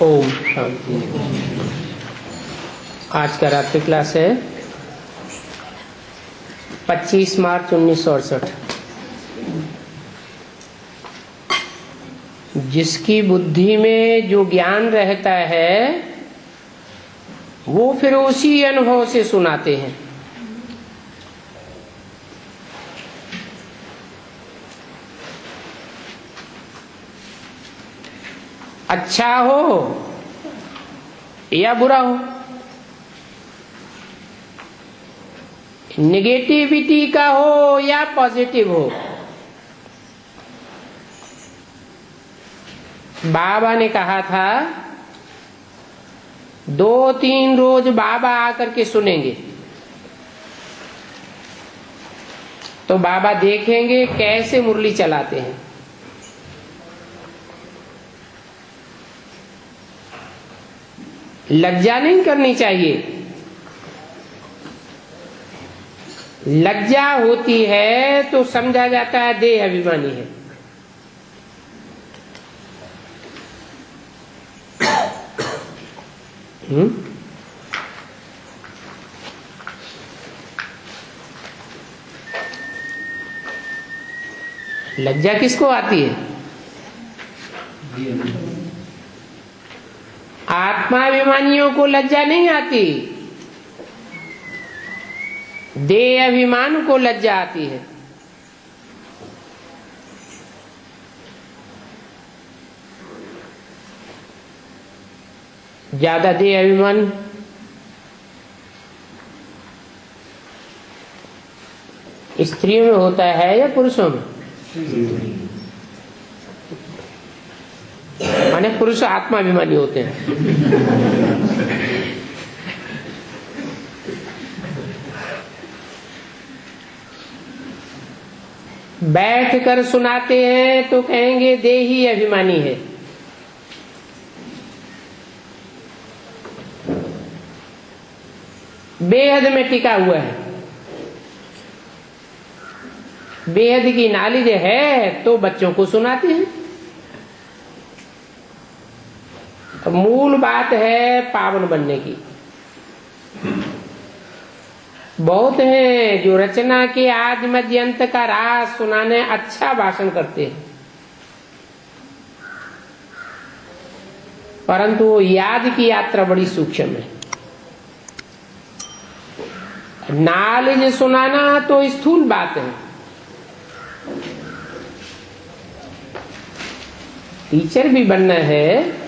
ओम शांति। आज का रात्रि क्लास है 25 मार्च 1968। जिसकी बुद्धि में जो ज्ञान रहता है वो फिर उसी अनुभव से सुनाते हैं। अच्छा हो या बुरा हो, नेगेटिविटी का हो या पॉजिटिव हो, बाबा ने कहा था 2-3 रोज बाबा आकर के सुनेंगे तो बाबा देखेंगे कैसे मुरली चलाते हैं। लज्जा नहीं करनी चाहिए। लज्जा होती है तो समझा जाता है देह अभिमानी है। लज्जा किसको आती है? आत्माभिमानियों को लज्जा नहीं आती, देह अभिमान को लज्जा आती है। ज्यादा देह अभिमान स्त्रियों में होता है या पुरुषों में? माने पुरुष आत्माभिमानी होते हैं। बैठ कर सुनाते हैं तो कहेंगे देही अभिमानी है। बेहद में टिका हुआ है। बेहद की नॉलेज है तो बच्चों को सुनाते हैं। मूल बात है पावन बनने की। बहुत हैं जो रचना के आदि मध्य अंत का राज सुनाने अच्छा भाषण करते हैं, परंतु वो याद की यात्रा बड़ी सूक्ष्म है। नॉलेज सुनाना तो स्थूल बात है। टीचर भी बनना है।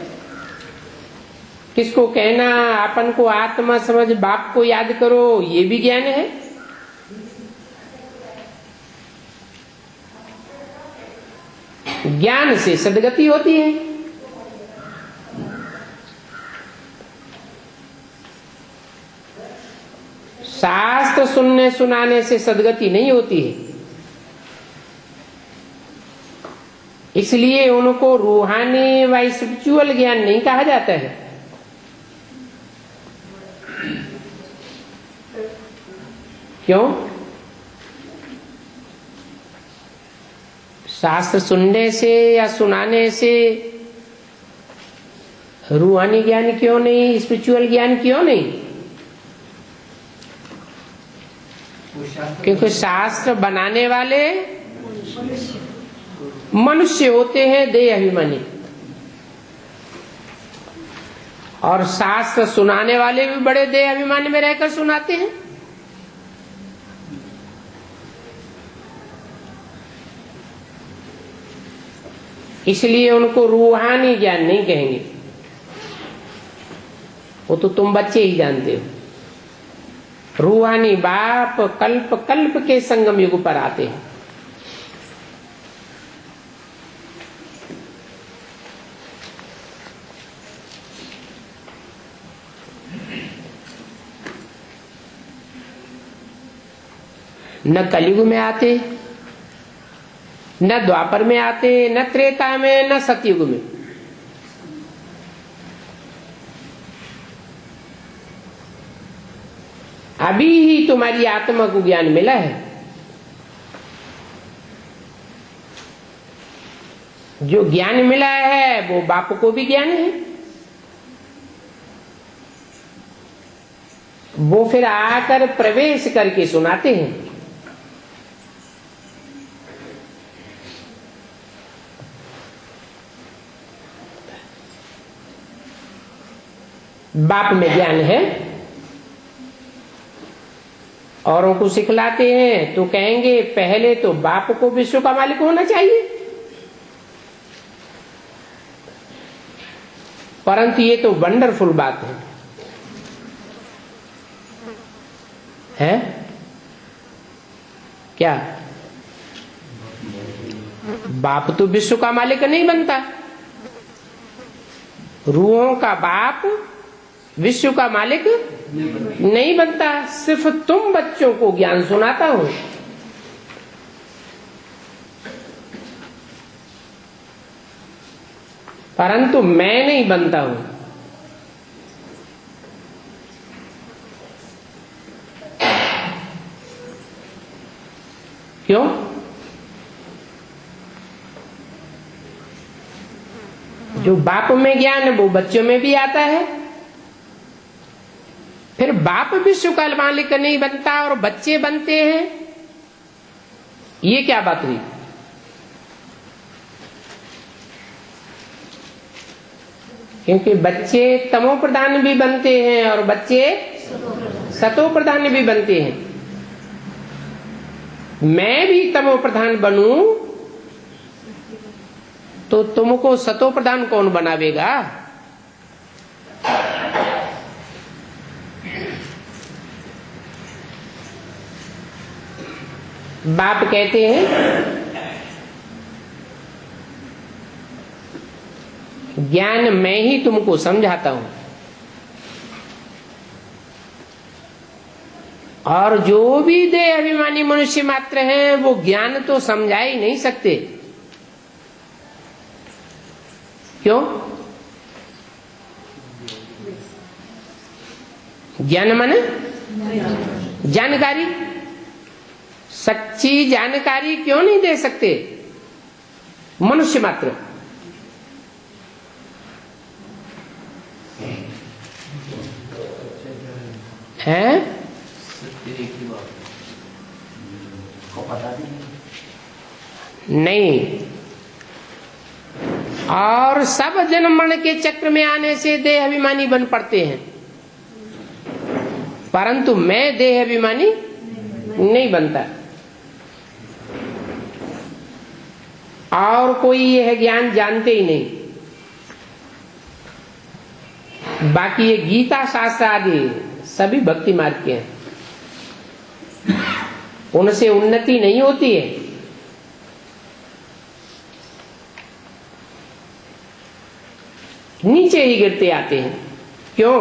किसको कहना अपन को आत्मा समझ बाप को याद करो, ये भी ज्ञान है। ज्ञान से सद्गति होती है। शास्त्र सुनने सुनाने से सद्गति नहीं होती है। इसलिए उनको रूहानी व स्पिरिचुअल ज्ञान नहीं कहा जाता है। क्यों? शास्त्र सुनने से या सुनाने से रूहानी ज्ञान क्यों नहीं, स्पिरिचुअल ज्ञान क्यों नहीं? क्योंकि शास्त्र बनाने वाले मनुष्य होते हैं, देह अभिमानी, और शास्त्र सुनाने वाले भी बड़े देह अभिमानी में रहकर सुनाते हैं। इसलिए उनको रूहानी ज्ञान नहीं कहेंगे। वो तो तुम बच्चे ही जानते हो। रूहानी बाप कल्प कल्प के संगम युग पर आते हैं। न कलयुग में आते, न द्वापर में आते, न त्रेता में, न सतयुग में। अभी ही तुम्हारी आत्मा को ज्ञान मिला है। जो ज्ञान मिला है वो बाप को भी ज्ञान है। वो फिर आकर प्रवेश करके सुनाते हैं। बाप में ज्ञान है, औरों को सिखलाते हैं तो कहेंगे पहले तो बाप को विश्व का मालिक होना चाहिए, परंतु ये तो वंडरफुल बात है क्या? बाप तो विश्व का मालिक नहीं बनता, रूहों का बाप विश्व का मालिक नहीं बनता, सिर्फ तुम बच्चों को ज्ञान सुनाता हूं। परंतु मैं नहीं बनता हूं। क्यों? जो बाप में ज्ञान है वो बच्चों में भी आता है। फिर बाप विश्व का मालिक नहीं बनता और बच्चे बनते हैं, ये क्या बात हुई? क्योंकि बच्चे तमो प्रधान भी बनते हैं और बच्चे सतो प्रधान भी बनते हैं। मैं भी तमो प्रधान बनूं तो तुमको सतो प्रधान कौन बनावेगा? बाप कहते हैं ज्ञान मैं ही तुमको समझाता हूं, और जो भी देह अभिमानी मनुष्य मात्र हैं वो ज्ञान तो समझा ही नहीं सकते। क्यों? ज्ञान माने जानकारी, सच्ची जानकारी क्यों नहीं दे सकते मनुष्य मात्र? है नहीं, और सब जन्म मरण के चक्र में आने से देह अभिमानी बन पड़ते हैं, परंतु मैं देह अभिमानी नहीं बनता। और कोई यह ज्ञान जानते ही नहीं। बाकी ये गीता शास्त्र आदि सभी भक्ति मार्ग के हैं, उनसे उन्नति नहीं होती है। नीचे ही गिरते आते हैं। क्यों?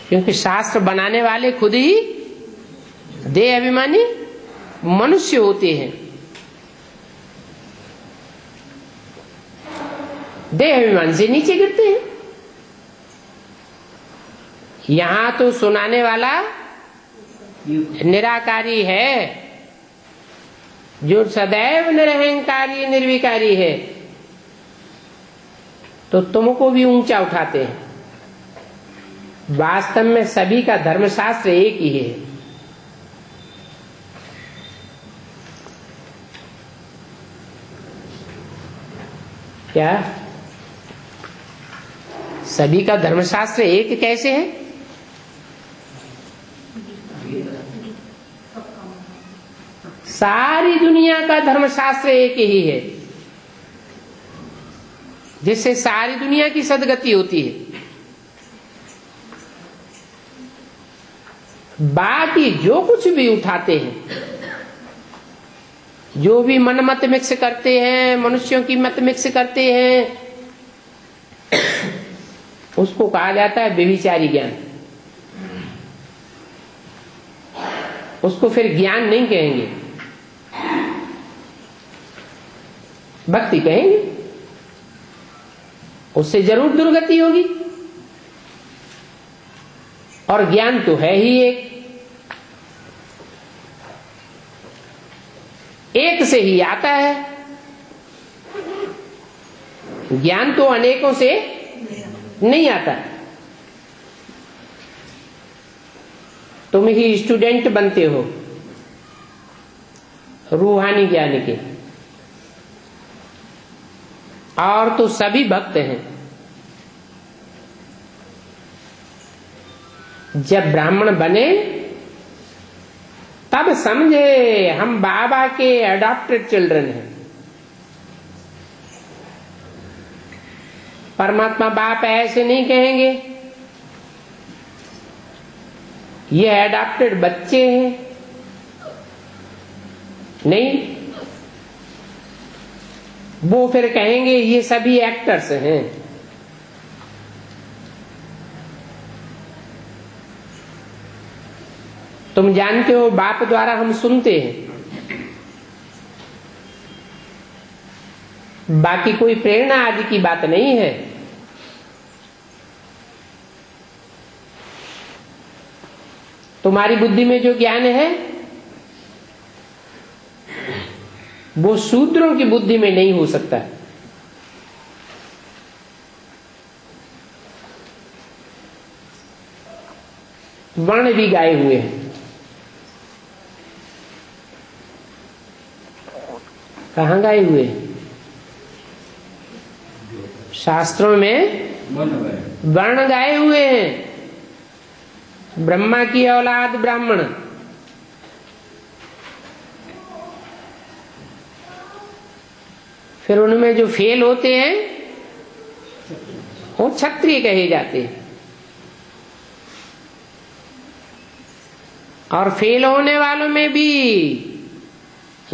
क्योंकि शास्त्र बनाने वाले खुद ही देह अभिमानी मनुष्य होते हैं। देह अभिमान से नीचे गिरते हैं। यहां तो सुनाने वाला निराकारी है, जो सदैव निरहंकारी निर्विकारी है, तो तुमको भी ऊंचा उठाते हैं। वास्तव में सभी का धर्मशास्त्र एक ही है। क्या सभी का धर्मशास्त्र एक कैसे है? सारी दुनिया का धर्मशास्त्र एक ही है, जिससे सारी दुनिया की सदगति होती है। बाकी जो कुछ भी उठाते हैं, जो भी मन मत मिक्स करते हैं, मनुष्यों की मत मिक्स करते हैं, उसको कहा जाता है व्यभिचारी ज्ञान। उसको फिर ज्ञान नहीं कहेंगे, भक्ति कहेंगे। उससे जरूर दुर्गति होगी। और ज्ञान तो है ही एक से ही आता है। ज्ञान तो अनेकों से नहीं आता। तुम ही स्टूडेंट बनते हो रूहानी ज्ञान के, और तो सभी भक्त हैं। जब ब्राह्मण बने तब समझे हम बाबा के अडॉप्टेड चिल्ड्रन हैं। परमात्मा बाप ऐसे नहीं कहेंगे, ये अडॉप्टेड बच्चे हैं, नहीं, वो फिर कहेंगे ये सभी एक्टर्स हैं। तुम जानते हो बाप द्वारा हम सुनते हैं, बाकी कोई प्रेरणा आदि की बात नहीं है। तुम्हारी बुद्धि में जो ज्ञान है वो शूद्रों की बुद्धि में नहीं हो सकता। वर्ण भी गाए हुए हैं। कहाँ गाए हुए हैं? शास्त्रों में वर्ण गाए हुए हैं। ब्रह्मा की औलाद ब्राह्मण, फिर उनमें जो फेल होते हैं वो क्षत्रिय कहे जाते हैं, और फेल होने वालों में भी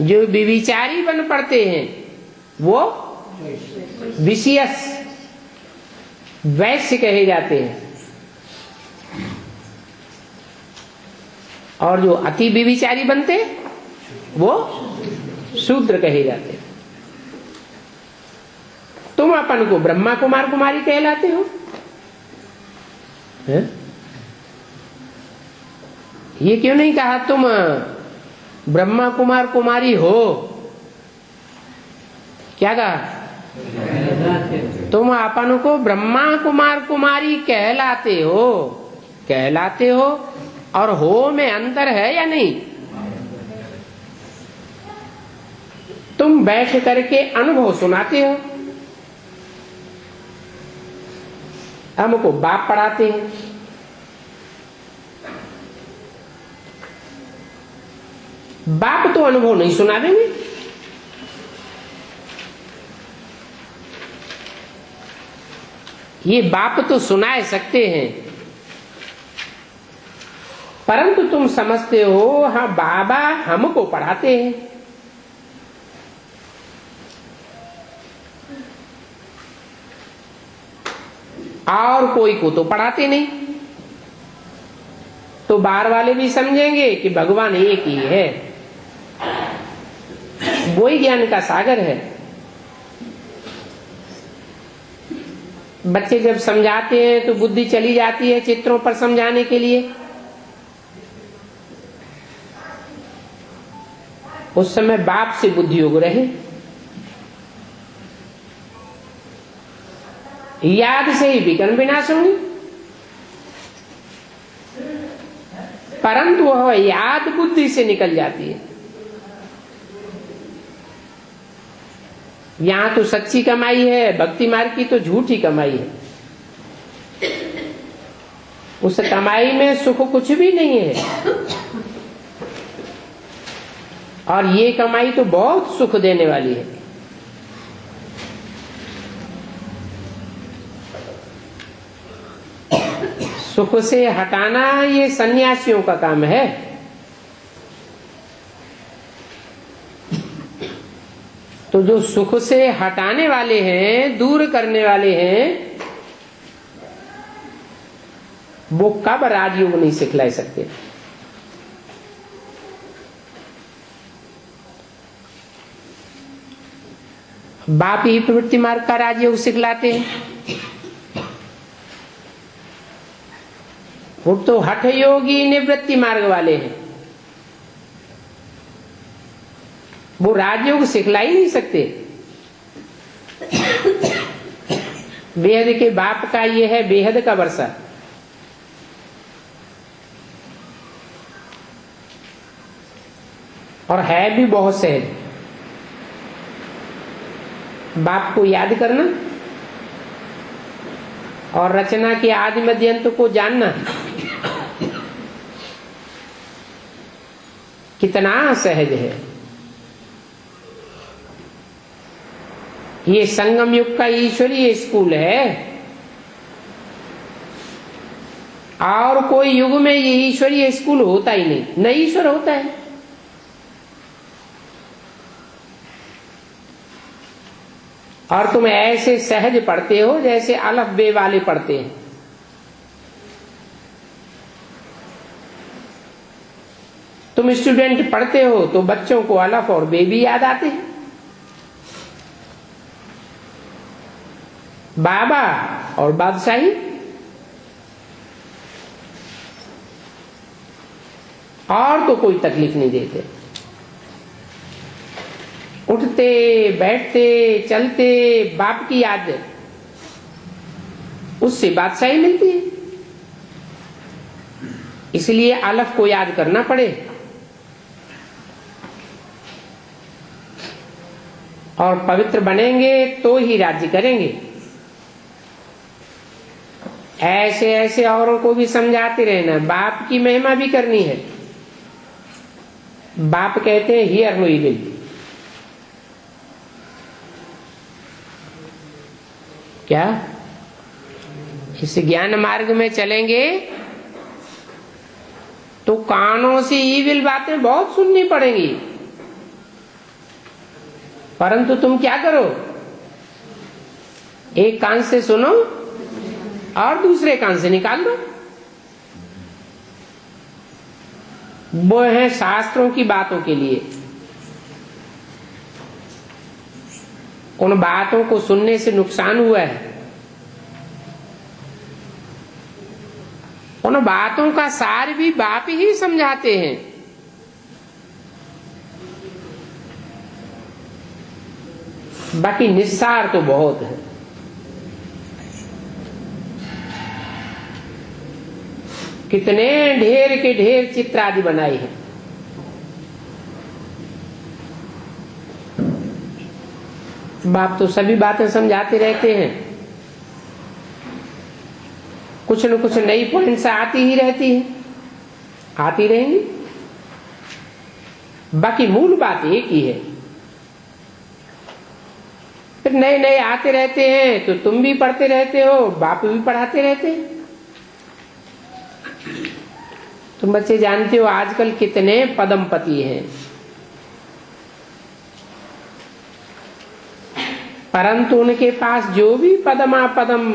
जो व्यभिचारी बन पड़ते हैं वो विशियस वैश्य कहे जाते हैं, और जो अति व्यभिचारी बनते वो शूद्र कहे जाते हैं। तुम अपन को ब्रह्मा कुमार कुमारी कहलाते हो, है? ये क्यों नहीं कहा तुम ब्रह्मा कुमार कुमारी हो? क्या कहा? तुम अपन को ब्रह्मा कुमार कुमारी कहलाते हो, कहलाते हो, और हो में अंतर है या नहीं? तुम बैठ करके अनुभव सुनाते हो, हमको बाप पढ़ाते हैं। बाप तो अनुभव नहीं सुना देंगे। ये बाप तो सुना सकते हैं, परंतु तुम समझते हो हाँ बाबा हमको पढ़ाते हैं। और कोई को तो पढ़ाते नहीं। तो बाहर वाले भी समझेंगे कि भगवान एक ही है, वही ज्ञान का सागर है। बच्चे जब समझाते हैं तो बुद्धि चली जाती है चित्रों पर समझाने के लिए। उस समय बाप से बुद्धि योग रहे, याद से ही विकर्म विनाश होंगे, परंतु वह याद बुद्धि से निकल जाती है। यहां तो सच्ची कमाई है, भक्ति मार्ग की तो झूठी कमाई है। उस कमाई में सुख कुछ भी नहीं है, और ये कमाई तो बहुत सुख देने वाली है। सुख से हटाना ये सन्यासियों का काम है। तो जो सुख से हटाने वाले हैं, दूर करने वाले हैं, वो कब राजयोग नहीं सिखला सकते। बाप ही प्रवृत्ति मार्ग का राजयोग सिखलाते हैं। वो तो हठ योगी निवृत्ति मार्ग वाले हैं, वो राजयोग सिखला ही नहीं सकते। बेहद के बाप का ये है बेहद का वर्षा। और है भी बहुत सहज। बाप को याद करना और रचना के आदि मध्य अंत को जानना कितना सहज है। ये संगम युग का ईश्वरीय स्कूल है। और कोई युग में ये ईश्वरीय स्कूल होता ही नहीं, न ईश्वर होता है। और तुम ऐसे सहज पढ़ते हो जैसे अलफ बे वाले पढ़ते हैं। तुम स्टूडेंट पढ़ते हो तो बच्चों को अलफ और बे भी याद आते हैं। बाबा और बादशाही। और तो कोई तकलीफ नहीं देते। उठते बैठते चलते बाप की याद है, उससे बादशाही मिलती है। इसलिए अलफ को याद करना पड़े। और पवित्र बनेंगे तो ही राज्य करेंगे। ऐसे ऐसे औरों को भी समझाते रहना। बाप की महिमा भी करनी है। बाप कहते हैं हियर नो इविल। क्या इस ज्ञान मार्ग में चलेंगे तो कानों से ईविल बातें बहुत सुननी पड़ेंगी। परंतु तुम क्या करो, एक कान से सुनो और दूसरे कान से निकाल दो। वो है शास्त्रों की बातों के लिए। उन बातों को सुनने से नुकसान हुआ है। उन बातों का सार भी बाप ही समझाते हैं। बाकी निस्सार तो बहुत है। कितने ढेर के ढेर चित्र आदि बनाए हैं। बाप तो सभी बातें समझाते रहते हैं। कुछ न कुछ नई पॉइंट्स आती ही रहती है, आती रहेंगी। बाकी मूल बात एक ही है। फिर नए नए आते रहते हैं तो तुम भी पढ़ते रहते हो, बाप भी पढ़ाते रहते हैं। तुम बच्चे जानते हो आजकल कितने पदमपति हैं, परंतु उनके पास जो भी पदमापदम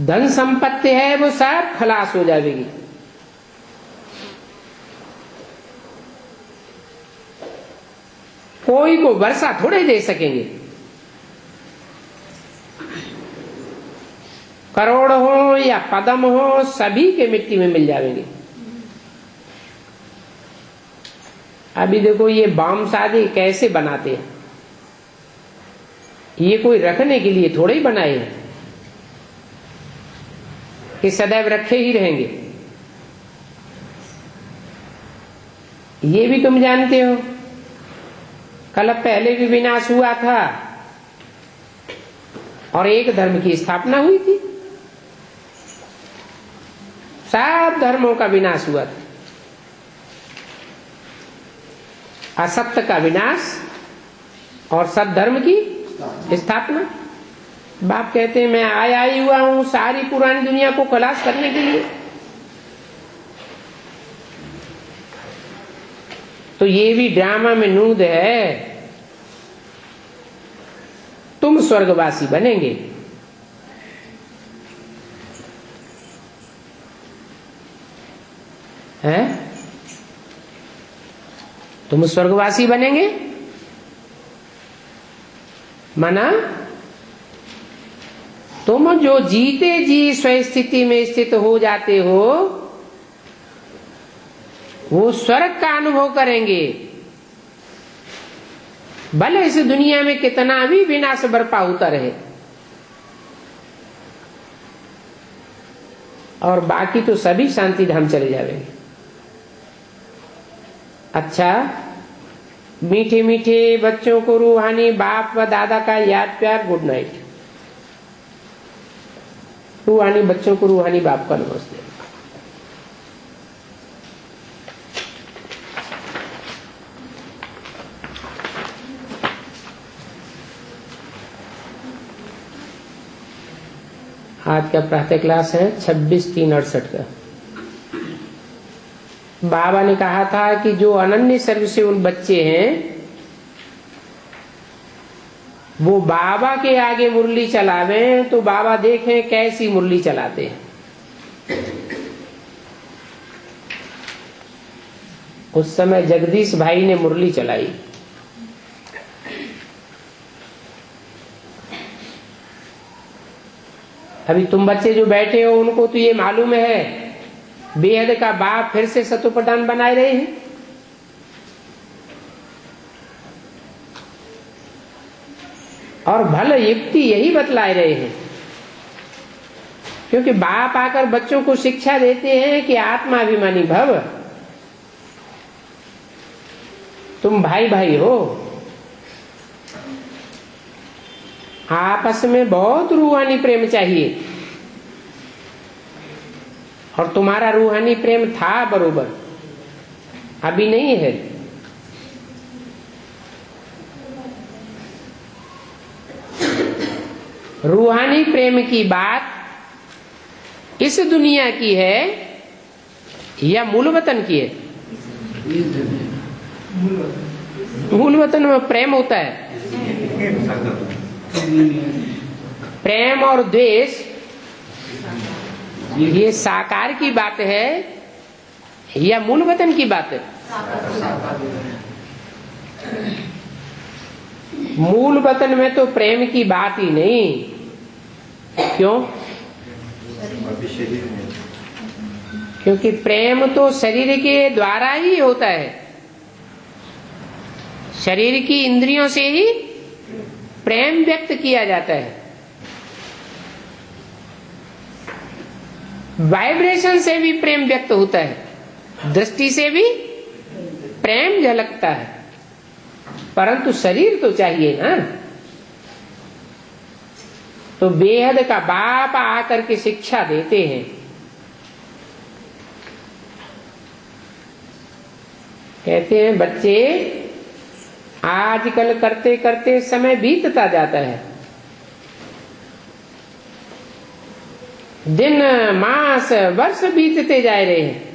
धन संपत्ति है वो सब खलास हो जाएगी। कोई को वर्षा थोड़े दे सकेंगे। करोड़ हो या पदम हो, सभी के मिट्टी में मिल जाएंगे। अभी देखो ये बाम शादी कैसे बनाते हैं। ये कोई रखने के लिए थोड़े ही बनाए हैं कि सदैव रखे ही रहेंगे। ये भी तुम जानते हो कल पहले भी विनाश हुआ था और एक धर्म की स्थापना हुई थी। सब धर्मों का विनाश हुआ था। असत्य का विनाश और सद्धर्म की स्थापना। बाप कहते हैं मैं आया ही हुआ हूं सारी पुरानी दुनिया को खलास करने के लिए। तो ये भी ड्रामा में नूद है। तुम स्वर्गवासी बनेंगे। हैं? तुम स्वर्गवासी बनेंगे माना तुम जो जीते जी स्वस्थिति में स्थित हो जाते हो वो स्वर्ग का अनुभव करेंगे। भले इस दुनिया में कितना भी विनाश बरपा होता रहे, और बाकी तो सभी शांति धाम चले जाएंगे। अच्छा, मीठे मीठे बच्चों को रूहानी बाप व दादा का याद प्यार गुड नाइट। रूहानी बच्चों को रूहानी बाप का नमस्ते। आज का प्रातः क्लास है 26/3/68 का। बाबा ने कहा था कि जो अनन्य सर्वसेवक बच्चे हैं वो बाबा के आगे मुरली चलावे तो बाबा देखें कैसी मुरली चलाते हैं। उस समय जगदीश भाई ने मुरली चलाई। अभी तुम बच्चे जो बैठे हो उनको तो ये मालूम है बेहद का बाप फिर से सतो प्रधान बनाए रहे हैं। और भल युक्ति यही बतलाए रहे हैं, क्योंकि बाप आकर बच्चों को शिक्षा देते हैं कि आत्माभिमानी भव, तुम भाई भाई हो, आपस में बहुत रूहानी प्रेम चाहिए। और तुम्हारा रूहानी प्रेम था बरोबर, अभी नहीं है। रूहानी प्रेम की बात इस दुनिया की है या मूल वतन की है? मूल वतन में प्रेम होता है। प्रेम और द्वेष ये साकार की बात है या मूल वतन की बात है? मूल वतन में तो प्रेम की बात ही नहीं। क्यों? क्योंकि प्रेम तो शरीर के द्वारा ही होता है, शरीर की इंद्रियों से ही प्रेम व्यक्त किया जाता है। वाइब्रेशन से भी प्रेम व्यक्त होता है, दृष्टि से भी प्रेम झलकता है, परंतु शरीर तो चाहिए ना। तो बेहद का बाप आकर के शिक्षा देते हैं, कहते हैं बच्चे आजकल करते करते समय बीतता जाता है, दिन मास वर्ष बीतते जा रहे हैं।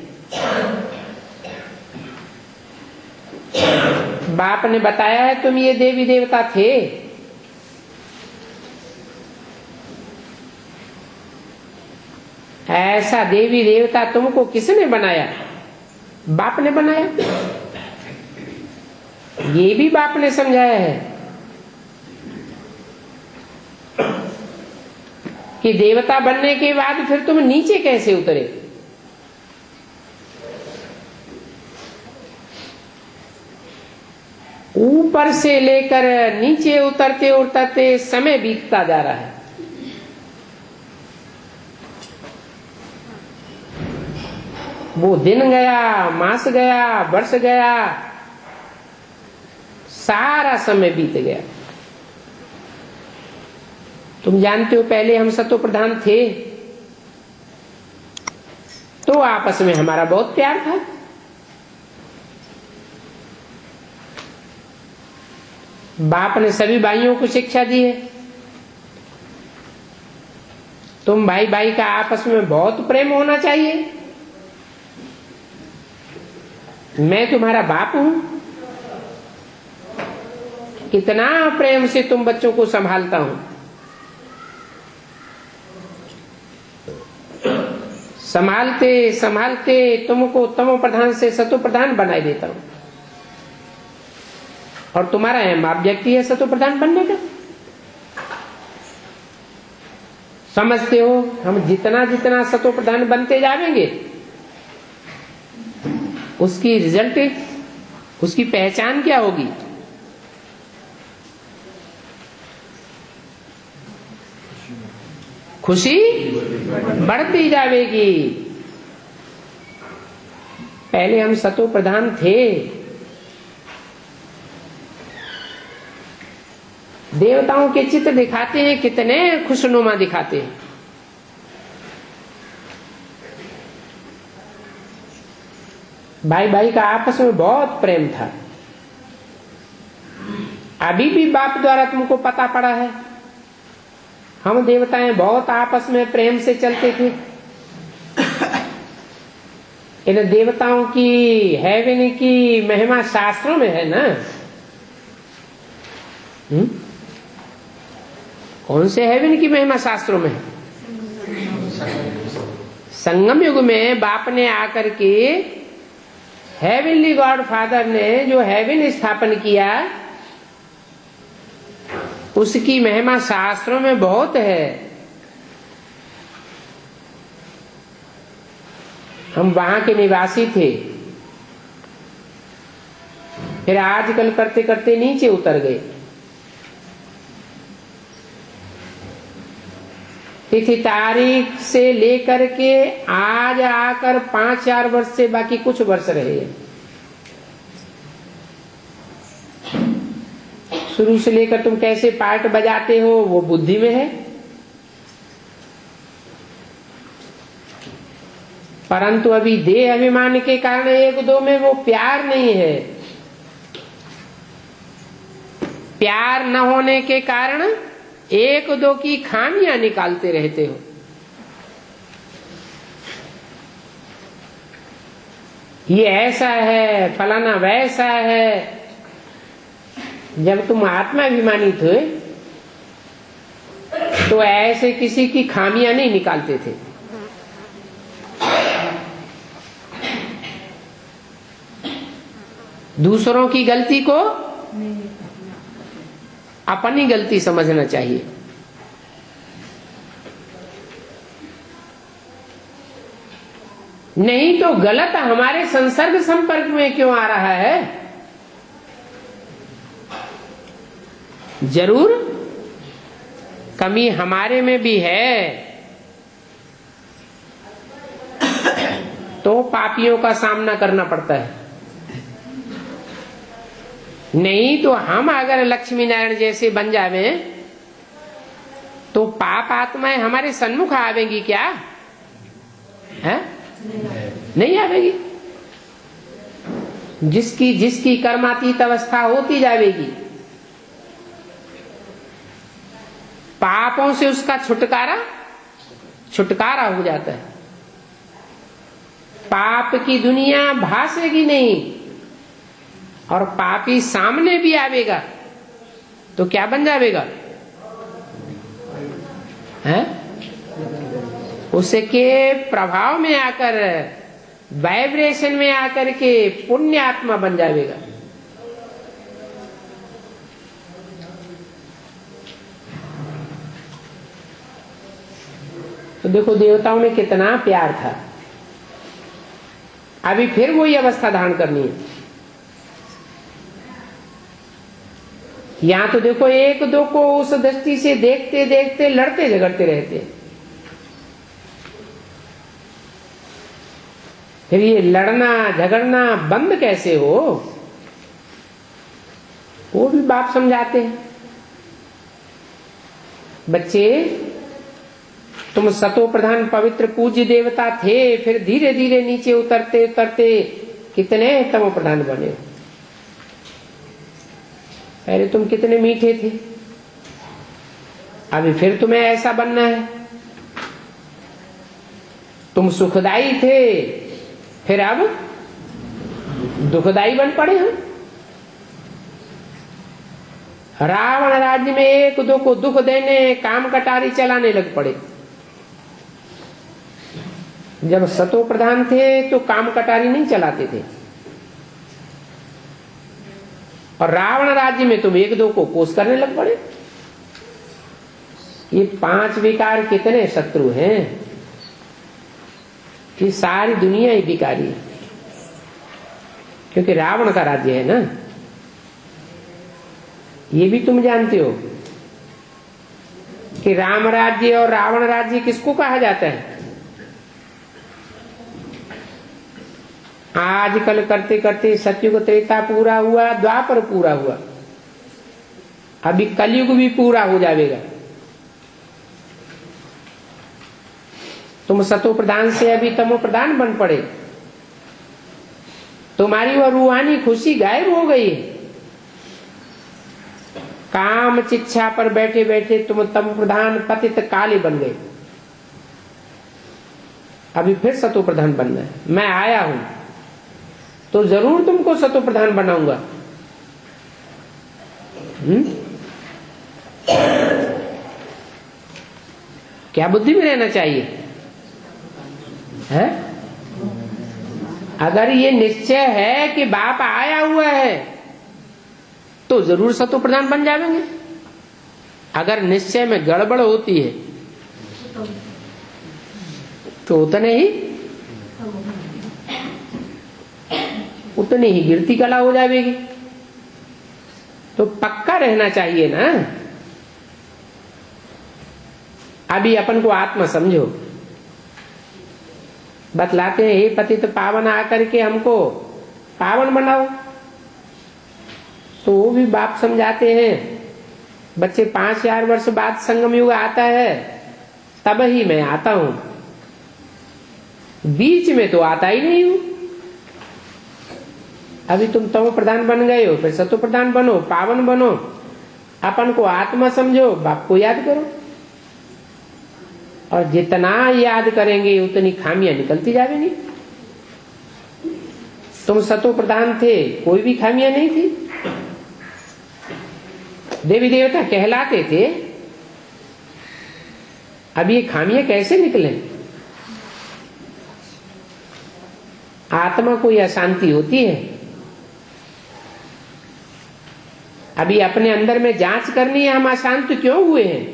बाप ने बताया है तुम ये देवी देवता थे, ऐसा देवी देवता तुमको किसने बनाया? बाप ने बनाया। ये भी बाप ने समझाया है कि देवता बनने के बाद फिर तुम नीचे कैसे उतरे। ऊपर से लेकर नीचे उतरते उतरते समय बीतता जा रहा है। वो दिन गया, मास गया, वर्ष गया, सारा समय बीत गया। तुम जानते हो पहले हम सतो प्रधान थे तो आपस में हमारा बहुत प्यार था। बाप ने सभी भाइयों को शिक्षा दी है, तुम भाई भाई का आपस में बहुत प्रेम होना चाहिए। मैं तुम्हारा बाप हूं, कितना प्रेम से तुम बच्चों को संभालता हूं। संभालते संभालते तुमको तमो प्रधान से सतो प्रधान बनाए देता हूं, और तुम्हारा अहम व्यक्ति है सतो प्रधान बनने का। समझते हो हम जितना जितना सतो प्रधान बनते जाएंगे उसकी रिजल्ट, उसकी पहचान क्या होगी? खुशी बढ़ती जाएगी। पहले हम सतो प्रधान थे, देवताओं के चित्र दिखाते हैं, कितने खुशनुमा दिखाते हैं। भाई भाई का आपस में बहुत प्रेम था। अभी भी बाप द्वारा तुमको पता पड़ा है, हम देवताएं बहुत आपस में प्रेम से चलते थे। इन देवताओं की हेवन की महिमा शास्त्रों में है ना। कौन से हेवन की महिमा शास्त्रों में है? संगम युग में बाप ने आकर के, हेवनली गॉड फादर ने जो हेवन स्थापन किया, उसकी महिमा शास्त्रों में बहुत है। हम वहां के निवासी थे, फिर आजकल करते करते नीचे उतर गए। तिथि तारीख से लेकर के आज आकर 5-4 वर्ष से बाकी कुछ वर्ष रहे। शुरू से लेकर तुम कैसे पार्ट बजाते हो वो बुद्धि में है, परंतु अभी देह अभिमान के कारण एक दो में वो प्यार नहीं है। प्यार न होने के कारण एक दो की खामियां निकालते रहते हो। ये ऐसा है, फलाना वैसा है। जब तुम आत्माभिमानी थे तो ऐसे किसी की खामियां नहीं निकालते थे। दूसरों की गलती को अपनी गलती समझना चाहिए। नहीं तो गलत हमारे संसर्ग संपर्क में क्यों आ रहा है? जरूर कमी हमारे में भी है, तो पापियों का सामना करना पड़ता है। नहीं तो हम अगर लक्ष्मी नारायण जैसे बन जावे तो पाप आत्माएं हमारे सन्मुख आवेंगी क्या? है? नहीं आवेगी। जिसकी जिसकी कर्मातीत अवस्था होती जाएगी, पापों से उसका छुटकारा हो जाता है। पाप की दुनिया भासेगी नहीं, और पापी सामने भी आवेगा तो क्या बन जाएगा? है? उसके प्रभाव में आकर, वाइब्रेशन में आकर के पुण्य आत्मा बन जाएगा। तो देखो देवताओं में कितना प्यार था। अभी फिर वही अवस्था धारण करनी है। यहां तो देखो एक दो को उस दृष्टि से देखते देखते लड़ते झगड़ते रहते। फिर ये लड़ना झगड़ना बंद कैसे हो, वो भी बाप समझाते हैं। बच्चे, तुम सतो प्रधान पवित्र पूज्य देवता थे, फिर धीरे धीरे नीचे उतरते उतरते कितने तमो प्रधान बने। पहले तुम कितने मीठे थे, अभी फिर तुम्हें ऐसा बनना है। तुम सुखदाई थे, फिर अब दुखदाई बन पड़े हम। रावण राज्य में एक दो को दुख देने, काम कटारी चलाने लग पड़े। जब सतो प्रधान थे तो काम कटारी नहीं चलाते थे, और रावण राज्य में तुम एक दो को कोस करने लग पड़े। ये 5 विकार कितने शत्रु हैं। ये सारी दुनिया ही विकारी है, क्योंकि रावण का राज्य है ना। ये भी तुम जानते हो। कि राम राज्य और रावण राज्य किसको कहा जाता है? आजकल करते करते सतयुग त्रेता पूरा हुआ, द्वापर पूरा हुआ, अभी कलयुग भी पूरा हो जाएगा। तुम सतो प्रधान से अभी तमो प्रधान बन पड़े, तुम्हारी वह रूहानी खुशी गायब हो गई है। काम चिच्छा पर बैठे बैठे तुम तम प्रधान पतित काले बन गए। अभी फिर सतो प्रधान बनना है। मैं आया हूं तो जरूर तुमको सतो प्रधान बनाऊंगा। क्या बुद्धि में रहना चाहिए है? अगर ये निश्चय है कि बाप आया हुआ है तो जरूर सतो प्रधान बन जाएंगे। अगर निश्चय में गड़बड़ होती है तो उतनी ही गिरती कला हो जाएगी। तो पक्का रहना चाहिए ना। अभी अपन को आत्मा समझो, बतलाते हैं हे पतित पावन आकर के हमको पावन बनाओ, तो वो भी बाप समझाते हैं बच्चे 5000 वर्ष बाद संगम युग आता है तब ही मैं आता हूं, बीच में तो आता ही नहीं हूं। अभी तुम तमो प्रधान बन गए हो, फिर सतो प्रधान बनो, पावन बनो, अपन को आत्मा समझो, बाप को याद करो, और जितना याद करेंगे उतनी खामियां निकलती जाएंगी। तुम सतो प्रधान थे, कोई भी खामियां नहीं थी, देवी देवता कहलाते थे। अब ये खामियां कैसे निकले? आत्मा को यह अशांति होती है। अभी अपने अंदर में जांच करनी है, हम अशांत क्यों हुए हैं।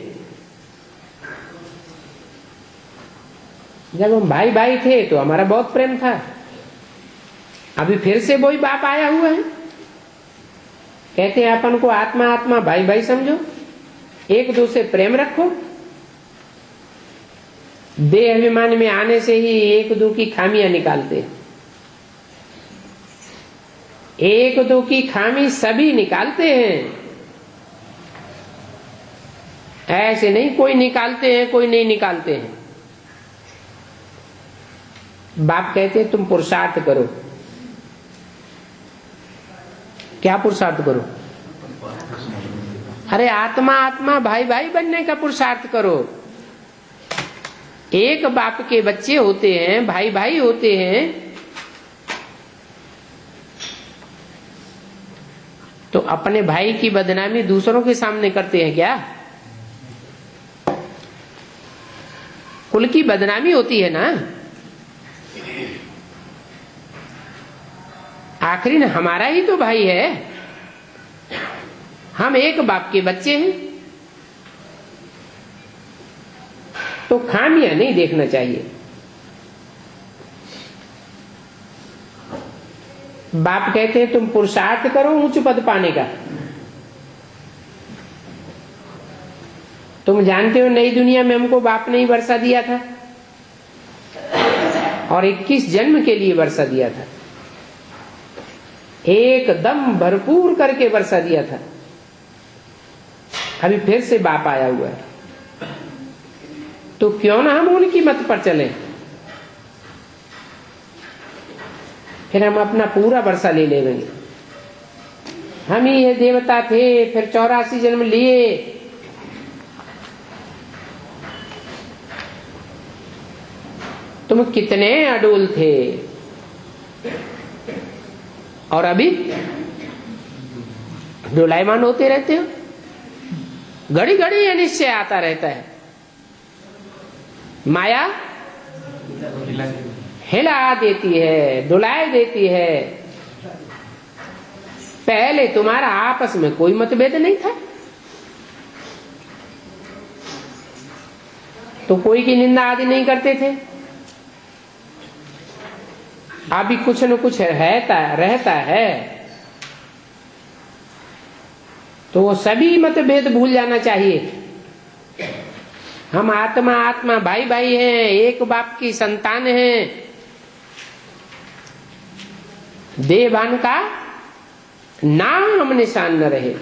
जब हम भाई भाई थे तो हमारा बहुत प्रेम था, अभी फिर से वही बाप आया हुआ है। कहते हैं अपन को आत्मा आत्मा भाई भाई समझो, एक दूसरे प्रेम रखो। देह अभिमान में आने से ही एक दो की खामियां निकालते, एक दो की खामी सभी निकालते हैं। ऐसे नहीं कोई निकालते हैं कोई नहीं निकालते हैं। बाप कहते हैं तुम पुरुषार्थ करो। क्या पुरुषार्थ करो? अरे आत्मा आत्मा भाई भाई बनने का पुरुषार्थ करो। एक बाप के बच्चे होते हैं, भाई भाई होते हैं, तो अपने भाई की बदनामी दूसरों के सामने करते हैं क्या? कुल की बदनामी होती है ना। आखिरी न हमारा ही तो भाई है, हम एक बाप के बच्चे हैं, तो खामियां नहीं देखना चाहिए। बाप कहते हैं तुम पुरुषार्थ करो ऊंच पद पाने का। तुम जानते हो नई दुनिया में हमको बाप ने ही वर्षा दिया था, और 21 जन्म के लिए वर्षा दिया था, एकदम भरपूर करके वर्षा दिया था। अभी फिर से बाप आया हुआ है, तो क्यों ना हम उनकी मत पर चलें। फिर हम अपना पूरा वर्षा ले लेंगे। हम ही ये देवता थे, फिर 84 जन्म लिए, तुम कितने अडोल थे, और अभी डोलायमान होते रहते हो। घड़ी घड़ी ये निश्चय आता रहता है, माया हिला देती है, डुलाए देती है। पहले तुम्हारा आपस में कोई मतभेद नहीं था, तो कोई की निंदा आदि नहीं करते थे। अभी कुछ न कुछ रहता है, तो वो सभी मतभेद भूल जाना चाहिए। हम आत्मा आत्मा भाई भाई हैं, एक बाप की संतान हैं। देहभान का नाम निशान न रहे।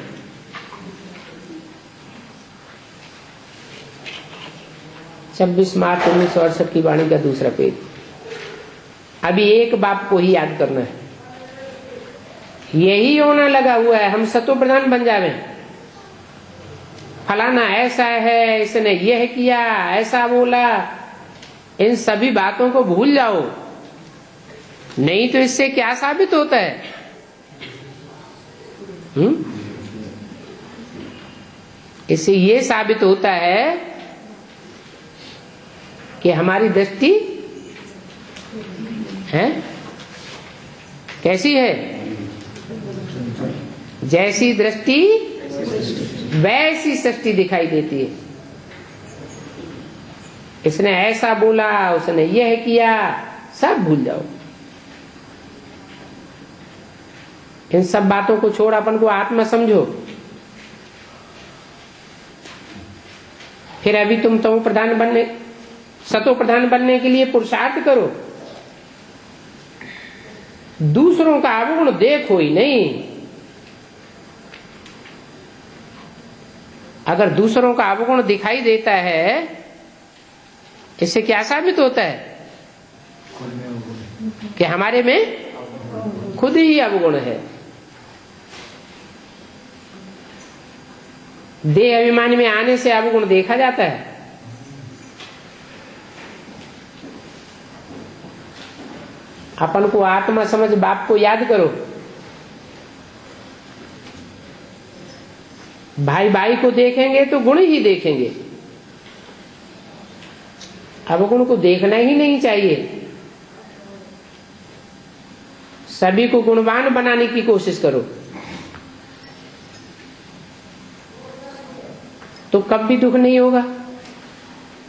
छब्बीस मार्च 1968 की वाणी का दूसरा पेज। अभी एक बाप को ही याद करना है। यही होना लगा हुआ है, हम सतो प्रधान बन जावे। फलाना ऐसा है, इसने यह किया, ऐसा बोला, इन सभी बातों को भूल जाओ। नहीं तो इससे क्या साबित होता है? इससे ये साबित होता है कि हमारी दृष्टि है कैसी है? जैसी दृष्टि वैसी सृष्टि दिखाई देती है। इसने ऐसा बोला, उसने यह किया, सब भूल जाओ। इन सब बातों को छोड़ अपन को आत्मा समझो। फिर अभी तुम तमो प्रधान बनने, सतो प्रधान बनने के लिए पुरुषार्थ करो। दूसरों का अवगुण देखो ही नहीं। अगर दूसरों का अवगुण दिखाई देता है, इससे क्या साबित होता है? कि हमारे में खुद ही अवगुण है। देह अभिमान में आने से अवगुण देखा जाता है। अपन को आत्मा समझ बाप को याद करो। भाई भाई को देखेंगे तो गुण ही देखेंगे, अवगुण को देखना ही नहीं चाहिए। सभी को गुणवान बनाने की कोशिश करो, तो कभी दुख नहीं होगा।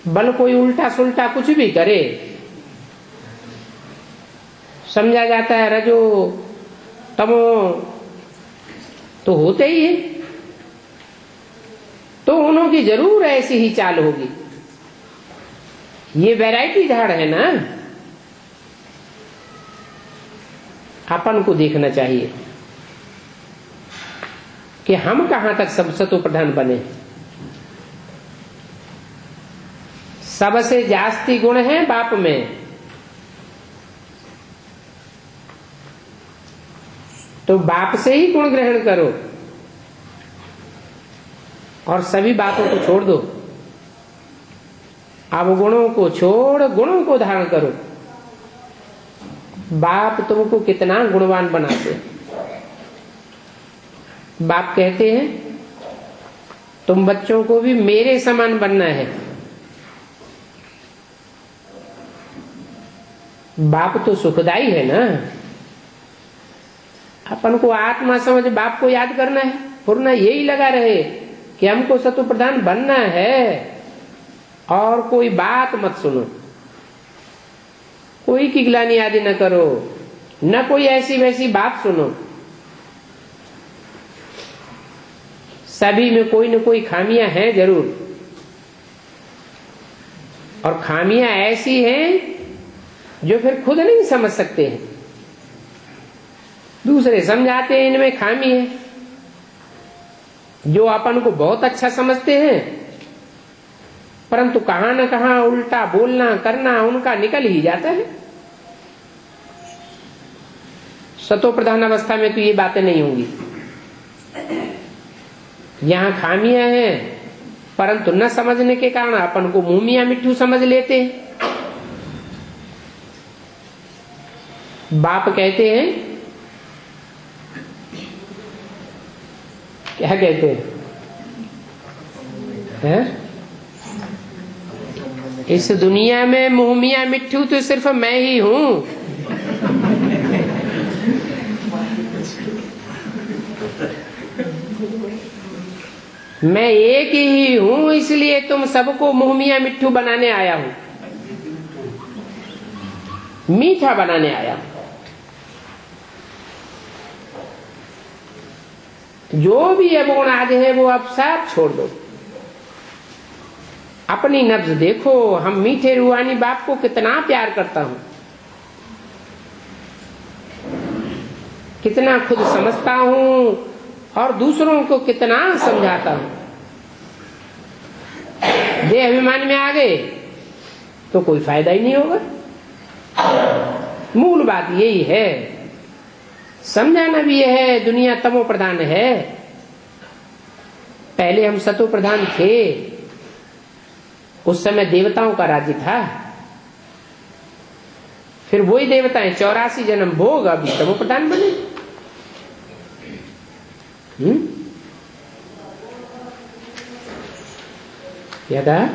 बल कोई उल्टा सुल्टा कुछ भी करे, समझा जाता है रजो तमो, तो होते ही है। तो उन्हों की जरूर ऐसी ही चाल होगी। ये वैरायटी झाड़ है ना, अपन को देखना चाहिए कि हम कहां तक सब सतो प्रधान बने। सबसे जास्ती गुण है बाप में, तो बाप से ही गुण ग्रहण करो और सभी बातों को छोड़ दो। अवगुणों को छोड़ गुणों को धारण करो। बाप तुमको कितना गुणवान बनाते। बाप कहते हैं तुम बच्चों को भी मेरे समान बनना है। बाप तो सुखदाई है ना। अपन को आत्मा समझ बाप को याद करना है। फुरना यही लगा रहे कि हमको सतो प्रधान बनना है, और कोई बात मत सुनो, कोई की गिलानी आदि न करो, न कोई ऐसी वैसी बात सुनो। सभी में कोई न कोई खामियां हैं जरूर, और खामियां ऐसी हैं जो फिर खुद नहीं समझ सकते हैं। दूसरे समझाते हैं इनमें खामी है, जो अपन को बहुत अच्छा समझते हैं, परंतु कहां न कहां उल्टा बोलना करना उनका निकल ही जाता है। सतो प्रधान अवस्था में तो ये बातें नहीं होंगी। यहां खामियां हैं, परंतु न समझने के कारण अपन को मुंह मियां मिट्ठू समझ लेते हैं। बाप कहते हैं, क्या कहते हैं? इस दुनिया में मुंह मियां मिट्ठू तो सिर्फ मैं ही हूं। मैं एक ही हूं, इसलिए तुम सबको मुंह मियां मिट्ठू बनाने आया हूं, मीठा बनाने आया हूं। जो भी अवगुण आदि है वो अब सब छोड़ दो। अपनी नब्ज देखो, हम मीठे रूहानी बाप को कितना प्यार करता हूं, कितना खुद समझता हूं और दूसरों को कितना समझाता हूं। देह अभिमान में आ गए तो कोई फायदा ही नहीं होगा। मूल बात यही है, समझाना भी यह है। दुनिया तमो प्रधान है, पहले हम सतो प्रधान थे, उस समय देवताओं का राज्य था। फिर वही देवताएं 84 जन्म भोग अभी तमो प्रधान बने। क्या कहा?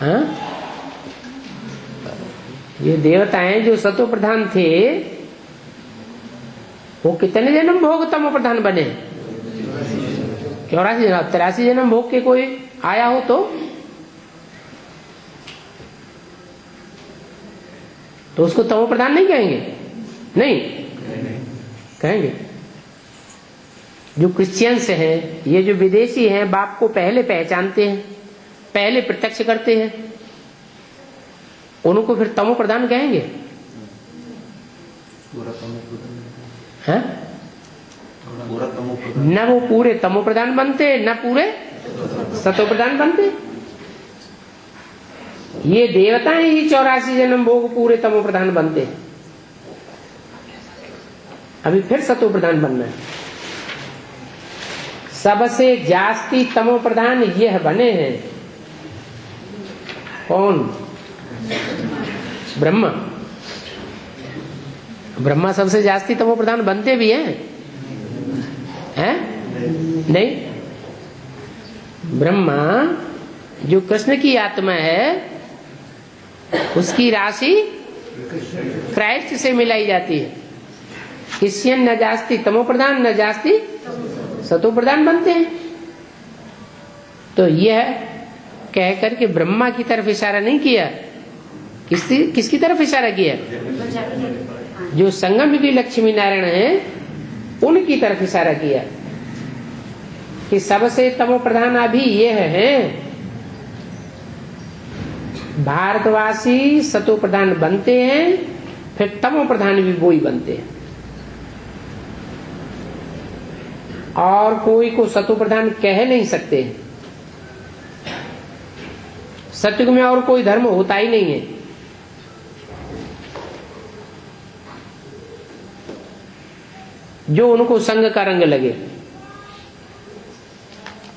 हाँ, ये देवताएं जो सतो प्रधान थे वो कितने जन्म भोग तमो प्रधान बने? 84 जन्म। 83 जन्म भोग के कोई आया हो तो उसको तमो प्रधान नहीं कहेंगे? नहीं कहेंगे। जो क्रिश्चियंस हैं, ये जो विदेशी हैं, बाप को पहले पहचानते हैं, पहले प्रत्यक्ष करते हैं, उनको फिर तमो प्रधान कहेंगे? हैं? न वो पूरे तमो प्रधान बनते, न पूरे सतो प्रधान बनते। ये देवताएं ही 84 जन्म भोग पूरे तमो प्रधान बनते। अभी फिर सतो प्रधान बनना है। सबसे जास्ती तमो प्रधान यह बने हैं। कौन? ब्रह्मा। ब्रह्मा सबसे जास्ती तमो प्रधान बनते भी हैं? नहीं। ब्रह्मा जो कृष्ण की आत्मा है, उसकी राशि क्राइस्ट से मिलाई जाती है। इससे न जास्ती तमो प्रधान न जास्ती सतो प्रधान बनते हैं। तो यह कहकर के ब्रह्मा की तरफ इशारा नहीं किया, किसकी तरफ इशारा किया? जो संगम युगी लक्ष्मी नारायण है उनकी तरफ इशारा किया कि सबसे तमो प्रधान अभी यह है। भारतवासी सतो प्रधान बनते हैं, फिर तमो प्रधान भी वो ही बनते हैं। और कोई को सतो प्रधान कह नहीं सकते। सतयुग में और कोई धर्म होता ही नहीं है। जो उनको संग का रंग लगे।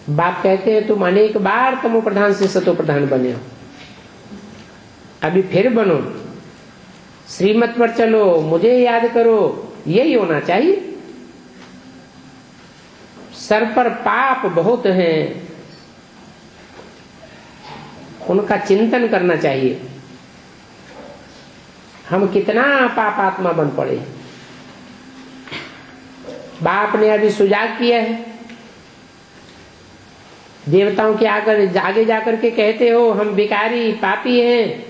बाप कहते हैं तुम अनेक बार तमो प्रधान से सतो प्रधान बने हो, अभी फिर बनो, श्रीमत पर चलो, मुझे याद करो, यही होना चाहिए। सर पर पाप बहुत हैं, उनका चिंतन करना चाहिए। हम कितना पापात्मा बन पड़े। बाप ने अभी सुजाग किया है। देवताओं के आगे जाकर के कहते हो हम भिखारी पापी हैं,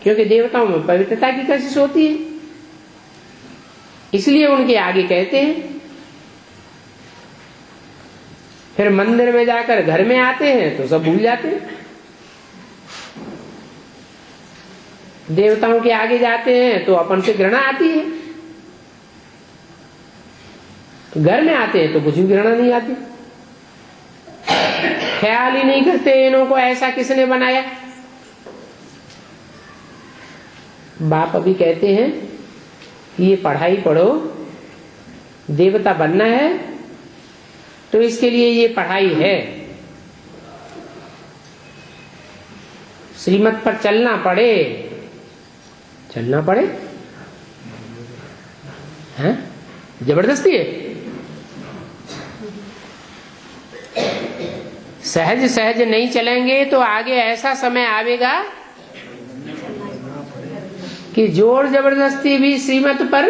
क्योंकि देवताओं में पवित्रता की कशिश होती है, इसलिए उनके आगे कहते हैं। फिर मंदिर में जाकर घर में आते हैं तो सब भूल जाते हैं। देवताओं के आगे जाते हैं तो अपन से घृणा आती है, घर में आते हैं तो कुछ भी घृणा नहीं आती। ख्याल ही नहीं करते इन्हों को ऐसा किसने बनाया। बाप अभी कहते हैं कि ये पढ़ाई पढ़ो, देवता बनना है तो इसके लिए ये पढ़ाई है। श्रीमत पर चलना पड़े हैं? जबरदस्ती है। सहज सहज नहीं चलेंगे तो आगे ऐसा समय आवेगा कि जोर जबरदस्ती भी श्रीमत पर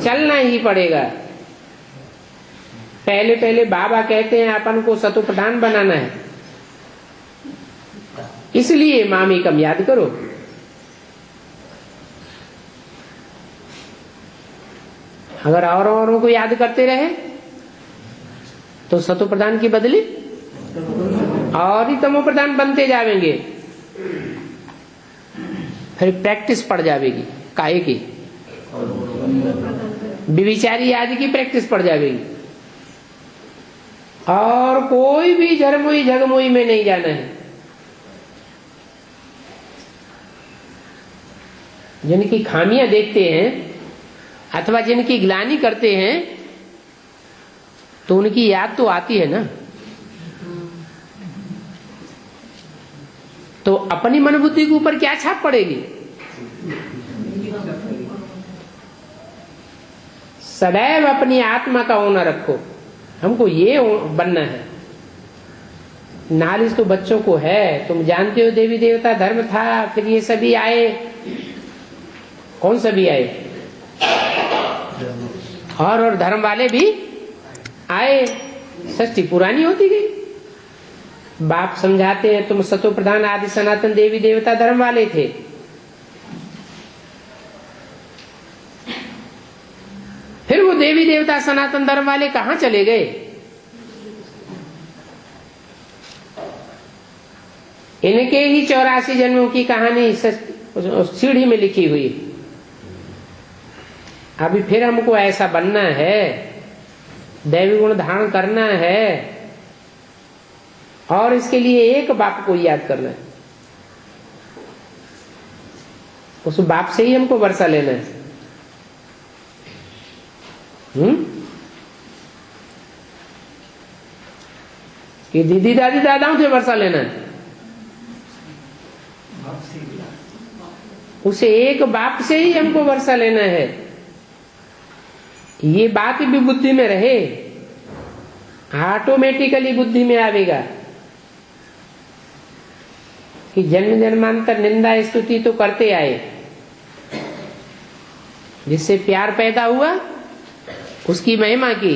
चलना ही पड़ेगा। पहले पहले बाबा कहते हैं अपन को सतो प्रधान बनाना है, इसलिए मामी कम याद करो। अगर औरों को याद करते रहे तो सतो प्रधान की बदली और ही तमो प्रधान बनते जाएंगे, फिर प्रैक्टिस पड़ जाएगी काहे की, विविचारी आदि की प्रैक्टिस पड़ जाएगी। और कोई भी झरमुई झगमुई में नहीं जाना है। जिनकी खामियां देखते हैं अथवा जिनकी ग्लानि करते हैं तो उनकी याद तो आती है ना, तो अपनी मन बुद्धि के ऊपर क्या छाप पड़ेगी? सदैव अपनी आत्मा का होना रखो, हमको ये बनना है। नॉलेज तो बच्चों को है, तुम जानते हो देवी देवता धर्म था, फिर ये सभी आए। कौन सभी आए? और धर्म वाले भी आए। षष्ठी पुरानी होती गई। बाप समझाते हैं तुम सतो प्रधान आदि सनातन देवी देवता धर्म वाले थे, फिर वो देवी देवता सनातन धर्म वाले कहां चले गए? इनके ही 84 जन्मों की कहानी सीढ़ी में लिखी हुई। अभी फिर हमको ऐसा बनना है, दैवी गुण धारण करना है, और इसके लिए एक बाप को याद करना है। उस बाप से ही हमको वर्षा लेना है। कि दीदी दादी दादाओं से वर्षा लेना है? उसे एक बाप से ही हमको वर्षा लेना है। ये बात भी बुद्धि में रहे, ऑटोमेटिकली बुद्धि में आवेगा कि जन्म जन्मांतर निंदा स्तुति तो करते आए, जिससे प्यार पैदा हुआ उसकी महिमा की,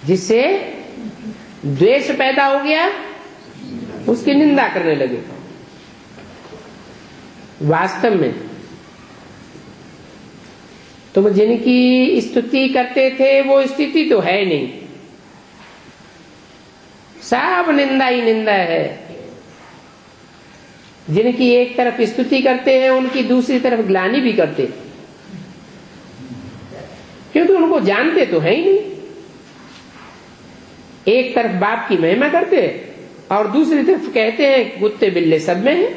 जिससे द्वेष पैदा हो गया उसकी निंदा करने लगे। वास्तव में तुम जिनकी स्तुति करते थे वो स्थिति तो है नहीं, सब निंदा ही निंदा है। जिनकी एक तरफ स्तुति करते हैं उनकी दूसरी तरफ ग्लानि भी करते, क्योंकि उनको जानते तो है ही नहीं। एक तरफ बाप की महिमा करते और दूसरी तरफ कहते हैं कुत्ते बिल्ले सब में हैं।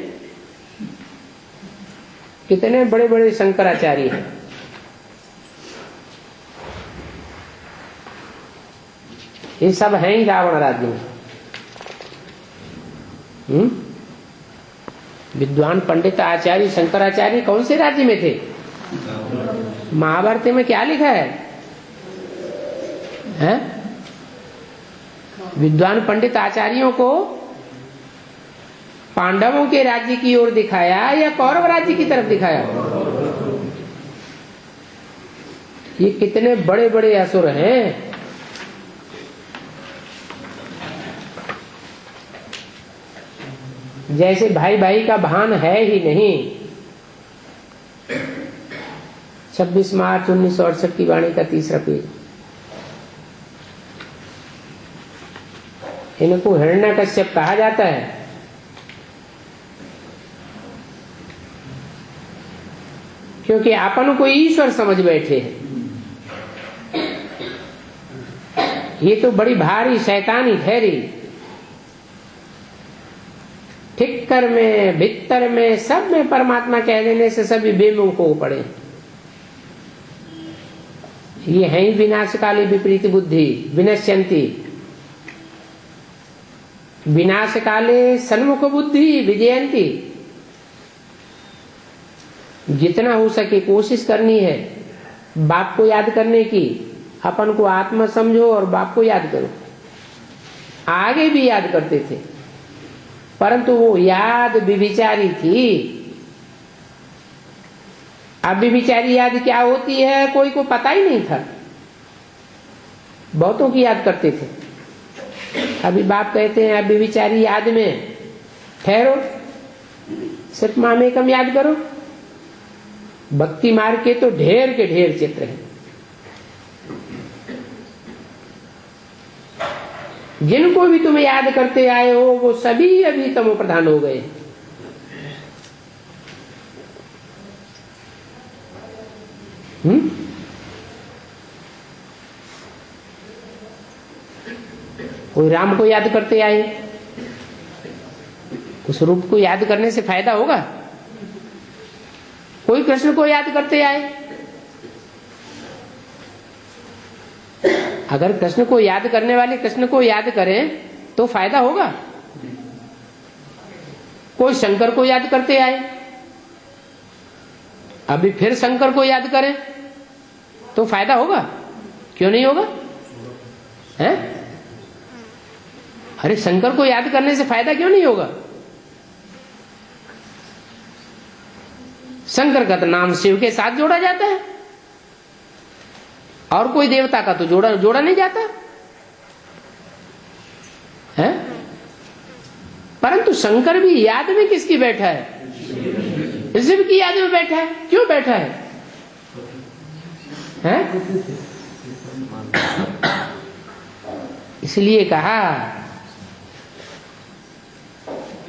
कितने बड़े बड़े शंकराचार्य हैं। ये सब हैं ही रावण राज्य में। विद्वान पंडित आचार्य शंकराचार्य कौन से राज्य में थे? महाभारत में क्या लिखा है? विद्वान पंडित आचार्यों को पांडवों के राज्य की ओर दिखाया या कौरव राज्य की तरफ दिखाया? ये कितने बड़े बड़े असुर हैं। जैसे भाई भाई का भान है ही नहीं। 26 मार्च 1968 की वाणी का 3रा पेज। इनको हिरण्यकश्यप कहा जाता है। क्योंकि अपन को ईश्वर समझ बैठे हैं। ये तो बड़ी भारी शैतानी ठहरी। ठिक्कर में भीतर में सब में परमात्मा कह देने से सभी बेमुख हो पड़े। ये है ही विनाशकाली विपरीत बुद्धि विनश्यंती। विनाशकाले सन्मुख बुद्धि विजयंती। जितना हो सके कोशिश करनी है बाप को याद करने की। अपन को आत्मा समझो और बाप को याद करो। आगे भी याद करते थे परंतु वो याद विविचारी थी। अब विविचारी याद क्या होती है कोई को पता ही नहीं था। बहुतों की याद करते थे। अभी बाप कहते हैं अब विविचारी याद में ठहरो, सिर्फ मामे कम याद करो। भक्ति मार्ग के तो ढेर के ढेर चित्र हैं। जिनको भी तुम याद करते आए हो वो सभी अभी तमो प्रधान हो गए। कोई राम को याद करते आए, उस रूप को याद करने से फायदा होगा? कोई कृष्ण को याद करते आए, अगर कृष्ण को याद करने वाले कृष्ण को याद करें तो फायदा होगा? कोई शंकर को याद करते आए, अभी फिर शंकर को याद करें तो फायदा होगा? क्यों नहीं होगा? हैं? अरे शंकर को याद करने से फायदा क्यों नहीं होगा? शंकर का तो नाम शिव के साथ जोड़ा जाता है और कोई देवता का तो जोड़ा नहीं जाता है। परंतु शंकर भी याद में किसकी बैठा है? शिव की याद में बैठा है। क्यों बैठा है? इसलिए कहा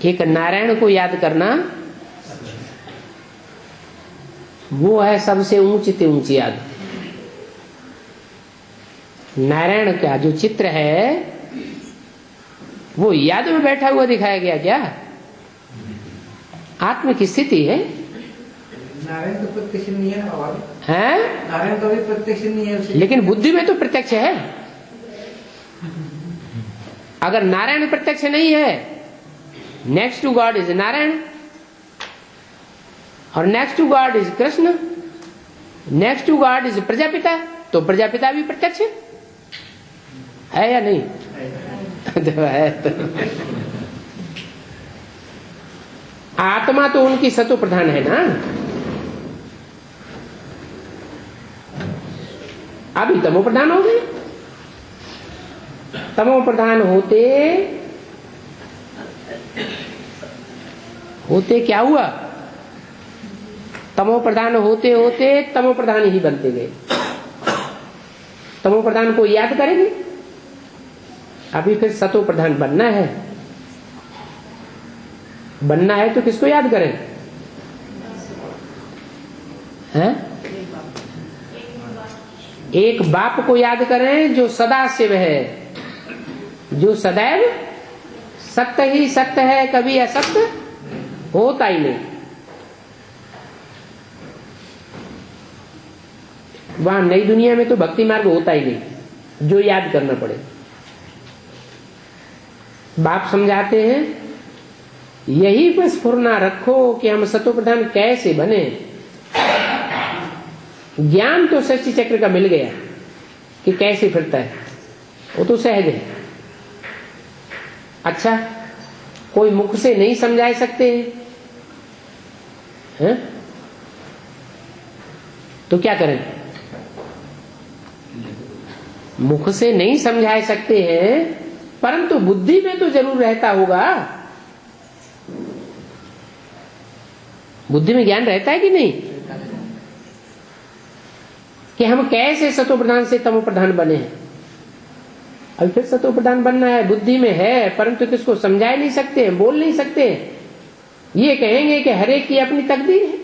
कि एक नारायण को याद करना वो है सबसे ऊंची से ऊंची याद। नारायण का जो चित्र है वो याद में बैठा हुआ दिखाया गया क्या? आत्म की स्थिति है। नारायण तो प्रत्यक्ष नहीं है नारायण तो भी प्रत्यक्ष नहीं है, लेकिन बुद्धि में तो प्रत्यक्ष है। अगर नारायण प्रत्यक्ष नहीं है, next to God is Narayan और next to God is Krishna, next to God is Prajapita, तो प्रजापिता भी प्रत्यक्ष है या नहीं? तो है तो। आत्मा तो उनकी सतो प्रधान है ना। अभी तमो प्रधान हो गए। तमो प्रधान होते क्या हुआ? तमो प्रधान होते होते तमो प्रधान ही बनते गए। तमो प्रधान को याद करेंगे, अभी फिर सतो प्रधान बनना है। बनना है तो किसको याद करें? हैं? एक बाप को याद करें जो सदा शिव है, जो सदैव सत्य ही सत्य है, कभी असत्य होता ही नहीं। वहां नई दुनिया में तो भक्ति मार्ग होता ही नहीं जो याद करना पड़े। बाप समझाते हैं यही बस स्फुरना रखो कि हम सतो प्रधान कैसे बने। ज्ञान तो सृष्टि चक्र का मिल गया कि कैसे फिरता है, वो तो सहज है। अच्छा, कोई मुख से नहीं समझा सकते हैं? तो क्या करें? मुख से नहीं समझा सकते हैं, परंतु बुद्धि में तो जरूर रहता होगा। बुद्धि में ज्ञान रहता है कि नहीं, कि हम कैसे सतो प्रधान से तमो प्रधान बने हैं। अब फिर सतो प्रधान बनना है, बुद्धि में है, परंतु किसको समझा नहीं सकते हैं, बोल नहीं सकते हैं। ये कहेंगे कि हर एक की अपनी तकदीर है।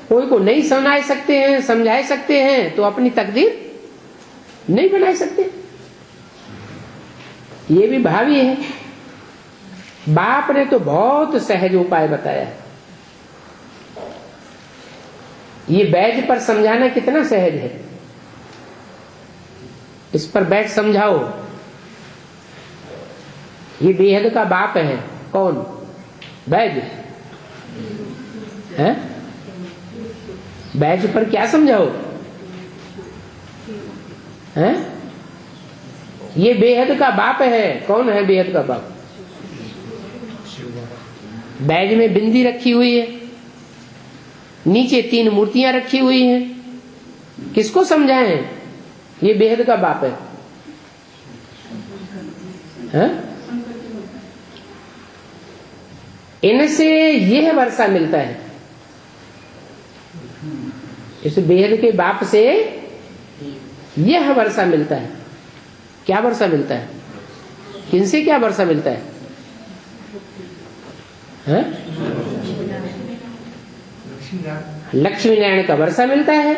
कोई को नहीं समझा सकते हैं, समझा सकते हैं, तो अपनी तकदीर नहीं बना सकते। ये भी भावी है। बाप ने तो बहुत सहज उपाय बताया। ये बैठ पर समझाना कितना सहज है। इस पर बैठ समझाओ। ये बेहद का बाप है। कौन? बैज है। बैज पर क्या समझाओ है? ये बेहद का बाप है। कौन है बेहद का बाप? बैज में बिंदी रखी हुई है, नीचे 3 मूर्तियां रखी हुई हैं। किसको समझाएं? ये बेहद का बाप है? इनसे यह वर्षा मिलता है। इस बेहद के बाप से यह वर्षा मिलता है। क्या वर्षा मिलता है? किनसे क्या वर्षा मिलता है? हैं? लक्ष्मी नारायण का वर्षा मिलता है।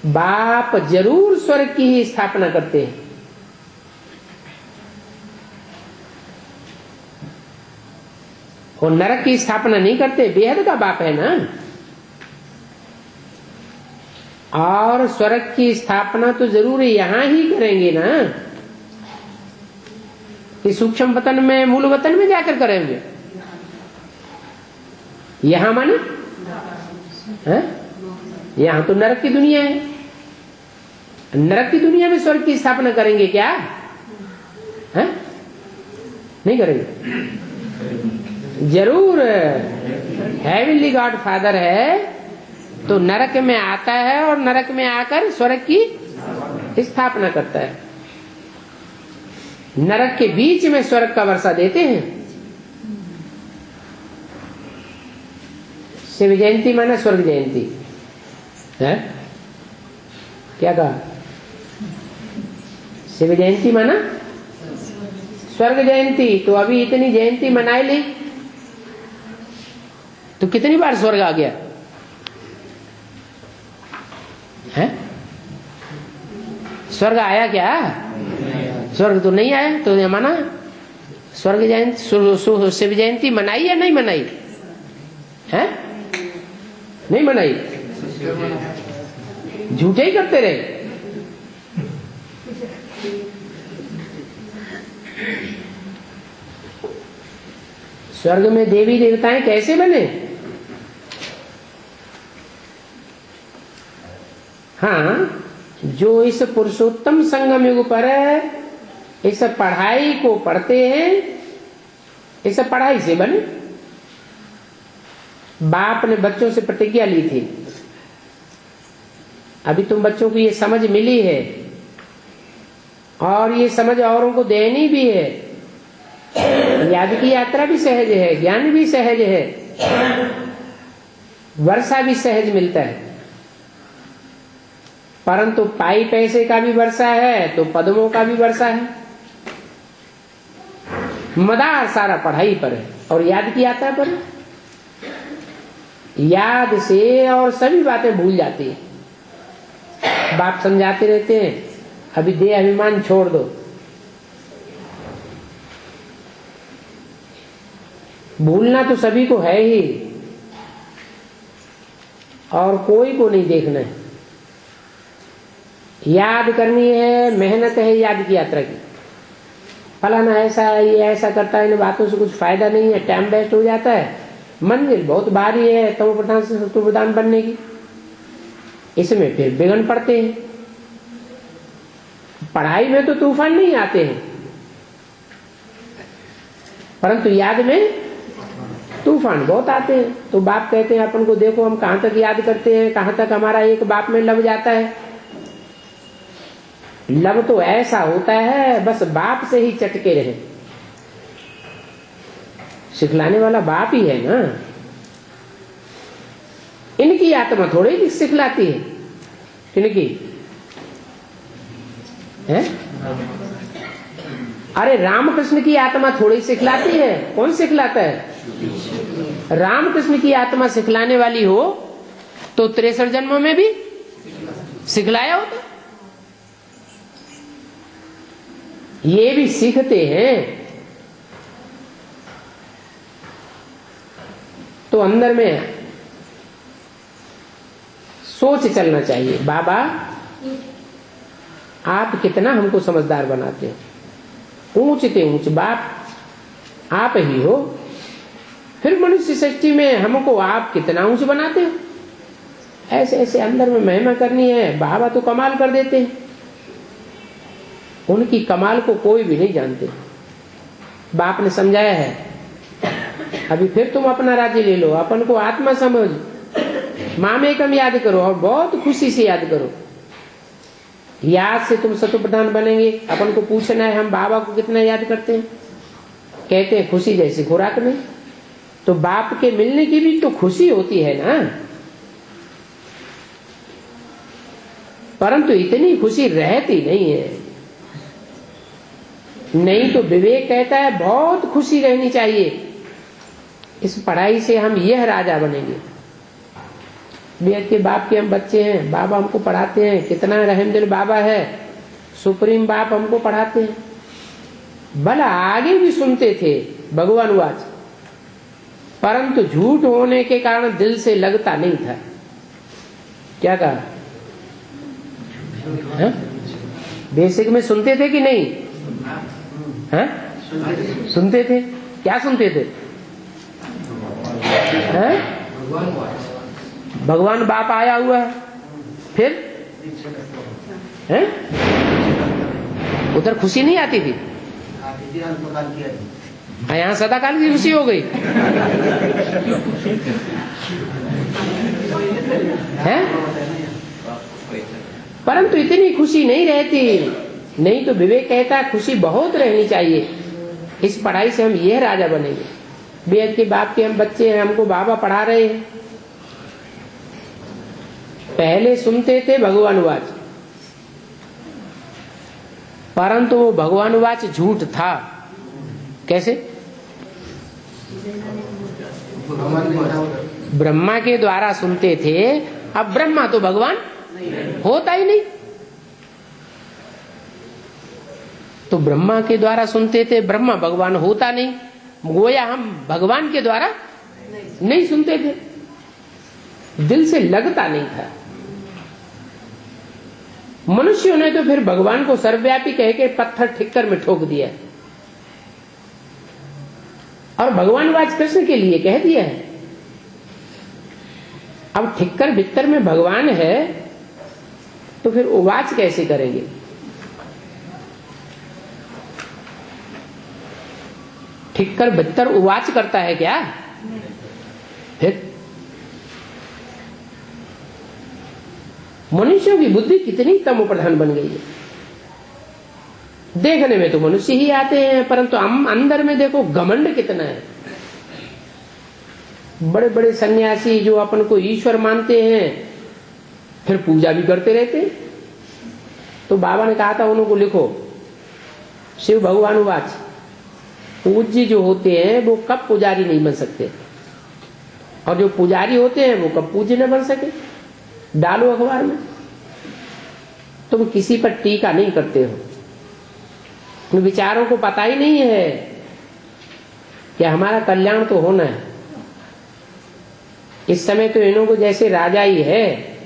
बाप जरूर स्वर्ग की ही स्थापना करते हैं। और नरक की स्थापना नहीं करते, बेहद का बाप है ना। और स्वर्ग की स्थापना तो जरूर यहां ही करेंगे ना, कि सूक्ष्म वतन में, मूल वतन में जाकर करेंगे। यहां माने यहां तो नरक की दुनिया है। नरक की दुनिया में स्वर्ग की स्थापना करेंगे क्या? है? नहीं करेंगे। जरूर हेवनली गॉड फादर है तो नरक में आता है और नरक में आकर स्वर्ग की स्थापना करता है। नरक के बीच में स्वर्ग का वर्षा देते हैं। शिव जयंती माना स्वर्ग जयंती है। क्या कहा? शिव जयंती माना स्वर्ग जयंती। तो अभी इतनी जयंती मनाई ली तो कितनी बार स्वर्ग आ गया है? स्वर्ग आया क्या? स्वर्ग तो नहीं आया। तो ये माना स्वर्ग जयंती, शिव जयंती मनाई या नहीं मनाई है? नहीं मनाई, झूठे ही करते रहे। स्वर्ग में देवी देवताएं कैसे बने? हाँ, जो इस पुरुषोत्तम संगम युग पर इस पढ़ाई को पढ़ते हैं, इस पढ़ाई से बने। बाप ने बच्चों से प्रतिज्ञा ली थी, अभी तुम बच्चों को ये समझ मिली है और ये समझ औरों को देनी भी है। याद की यात्रा भी सहज है, ज्ञान भी सहज है, वर्षा भी सहज मिलता है। परंतु पाई पैसे का भी वर्षा है तो पद्मों का भी वर्षा है। मदार सारा पढ़ाई पर है और याद की यात्रा पर है। याद से और सभी बातें भूल जाती है। बाप समझाते रहते हैं, अभी देह अभिमान छोड़ दो। भूलना तो सभी को है ही और कोई को नहीं देखना है। याद करनी है, मेहनत है याद की यात्रा की। फलाना ऐसा है, ये ऐसा करता है, इन बातों से कुछ फायदा नहीं है, टाइम वेस्ट हो जाता है। मंजिल बहुत भारी है तमो प्रधान से सत्व प्रधान बनने की, इसमें फिर बिगड़ पड़ते हैं। पढ़ाई में तो तूफान नहीं आते हैं परंतु याद में तूफान बहुत आते हैं। तो बाप कहते हैं अपन को, देखो हम कहां तक याद करते हैं, कहां तक हमारा एक बाप में लग जाता है। लब तो ऐसा होता है बस बाप से ही चटके रहे। सिखलाने वाला बाप ही है ना। इनकी आत्मा थोड़ी ही सिखलाती है, इनकी है। अरे रामकृष्ण की आत्मा थोड़ी सिखलाती है, कौन सिखलाता है? रामकृष्ण की आत्मा सिखलाने वाली हो तो 63 जन्मों में भी सिखलाया होता। ये भी सीखते हैं तो अंदर में सोच चलना चाहिए, बाबा आप कितना हमको समझदार बनाते हैं। ऊंचते ऊंच बाप आप ही हो, फिर मनुष्य सृष्टि में हमको आप कितना ऊंच बनाते हो। ऐसे ऐसे अंदर में महिमा करनी है, बाबा तो कमाल कर देते हैं। उनकी कमाल को कोई भी नहीं जानते। बाप ने समझाया है, अभी फिर तुम अपना राज्य ले लो, अपन को आत्मा समझ, मामेकम याद करो और बहुत खुशी से याद करो। याद से तुम सत्व प्रधान बनेंगे। अपन को पूछना है हम बाबा को कितना याद करते हैं। कहते हैं खुशी जैसी खुराक में। तो बाप के मिलने की भी तो खुशी होती है ना, परंतु इतनी खुशी रहती नहीं है। नहीं तो विवेक कहता है बहुत खुशी रहनी चाहिए, इस पढ़ाई से हम यह राजा बनेंगे। बेद के बाप के हम बच्चे हैं, बाबा हमको पढ़ाते हैं, कितना रहमदिल बाबा है, सुप्रीम बाप हमको पढ़ाते हैं। भला आगे भी सुनते थे भगवान वाच, परंतु झूठ होने के कारण दिल से लगता नहीं था। क्या कहा? बेसिक में सुनते थे कि नहीं? हाँ? सुनते थे। क्या सुनते थे? हाँ? भगवान बाप आया हुआ है, फिर हैं? उधर खुशी नहीं आती थी, यहाँ सदा काल की खुशी हो गई है। परंतु इतनी खुशी नहीं रहती। नहीं तो विवेक कहता है खुशी बहुत रहनी चाहिए, इस पढ़ाई से हम यह राजा बनेंगे। बेद के बाप के हम बच्चे हैं, हमको बाबा पढ़ा रहे हैं। पहले सुनते थे भगवानुवाच, परंतु वो भगवानुवाच झूठ था। कैसे? ब्रह्मा के द्वारा सुनते थे, अब ब्रह्मा तो भगवान होता ही नहीं, तो ब्रह्मा के द्वारा सुनते थे, ब्रह्मा भगवान होता नहीं, गोया हम भगवान के द्वारा नहीं सुनते थे, दिल से लगता नहीं था। मनुष्यों ने तो फिर भगवान को सर्वव्यापी कह के पत्थर ठिक्कर में ठोक दिया, और भगवान वाच कृष्ण के लिए कह दिया है। अब ठिक्कर बित्तर में भगवान है तो फिर उवाच कैसे करेंगे? ठिक्कर बित्तर उवाच करता है क्या? फिर मनुष्यों की बुद्धि कितनी तमो प्रधान बन गई है। देखने में तो मनुष्य ही आते हैं, परंतु हम अंदर में देखो घमंड कितना है। बड़े बड़े सन्यासी जो अपन को ईश्वर मानते हैं, फिर पूजा भी करते रहते। तो बाबा ने कहा था उनको लिखो, शिव भगवान वाच, पूज्य जो होते हैं वो कब पुजारी नहीं बन सकते, और जो पुजारी होते हैं वो कब पूज्य न बन सके। डालो अखबार में। तुम किसी पर टीका नहीं करते हो, उन विचारों को पता ही नहीं है कि हमारा कल्याण तो होना है। इस समय तो इन्हों को जैसे राजा ही है,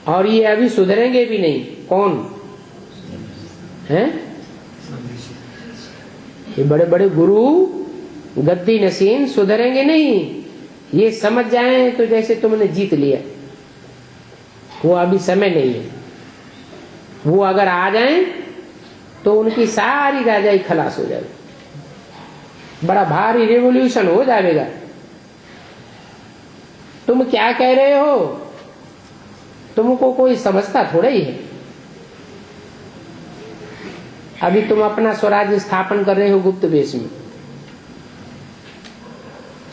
और ये अभी सुधरेंगे भी नहीं। कौन है? ये बड़े बड़े गुरु गद्दी नसीन सुधरेंगे नहीं। ये समझ जाएं तो जैसे तुमने जीत लिया, वो अभी समय नहीं है। वो अगर आ जाएं तो उनकी सारी राजाई खलास हो जाएगी, बड़ा भारी रेवोल्यूशन हो जाएगा। तुम क्या कह रहे हो? तुमको कोई समझता थोड़ा ही है। अभी तुम अपना स्वराज्य स्थापन कर रहे हो गुप्त वेश में।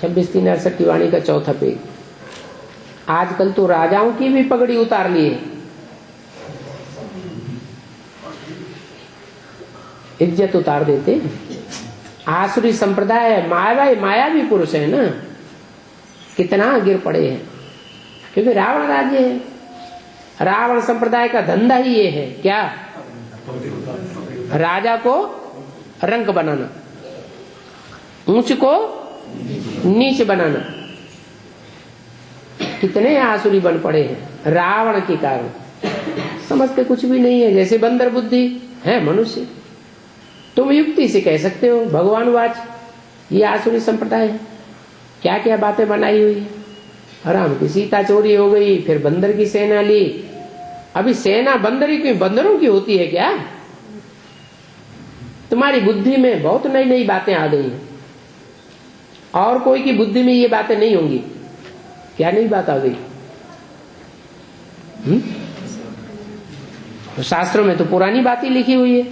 26/3/68 वाणी का चौथा पेज। आजकल तो राजाओं की भी पगड़ी उतार ली है, इज्जत उतार देते। आसुरी संप्रदाय मायावी पुरुष है ना, कितना गिर पड़े हैं, क्योंकि रावण राज्य है। रावण संप्रदाय का धंधा ही ये है, क्या? राजा को रंक बनाना, ऊंच को नीच बनाना। कितने आसुरी बन पड़े हैं रावण के कारण, समझते कुछ भी नहीं है, जैसे बंदर बुद्धि है मनुष्य। तुम युक्ति से कह सकते हो भगवान वाच ये आसुरी संप्रदाय है, क्या क्या बातें बनाई हुई है। राम की सीता चोरी हो गई, फिर बंदर की सेना ली। अभी सेना बंदरों की होती है क्या? तुम्हारी बुद्धि में बहुत नई नई बातें आ गई हैं, और कोई की बुद्धि में ये बातें नहीं होंगी। क्या नई बात आ गई? तो शास्त्रों में तो पुरानी बात ही लिखी हुई है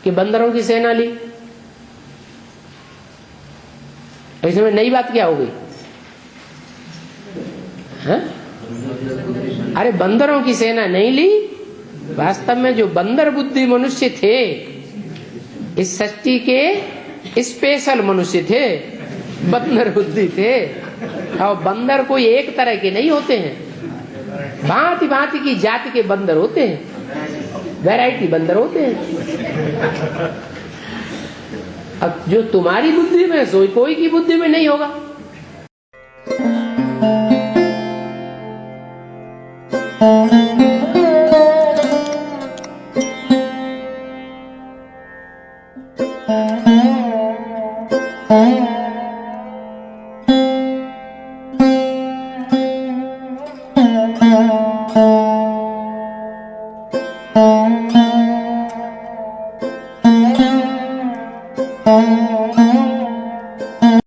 कि बंदरों की सेना ली। इसमें नई बात क्या हो गई? अरे बंदरों की सेना नहीं ली, वास्तव में जो बंदर बुद्धि मनुष्य थे इस सृष्टि के स्पेशल मनुष्य थे, बंदर बुद्धि थे। और बंदर कोई एक तरह के नहीं होते हैं, भांति भांति की जाति के बंदर होते हैं, वैरायटी बंदर होते हैं। अब जो तुम्हारी बुद्धि में सोई कोई की बुद्धि में नहीं होगा।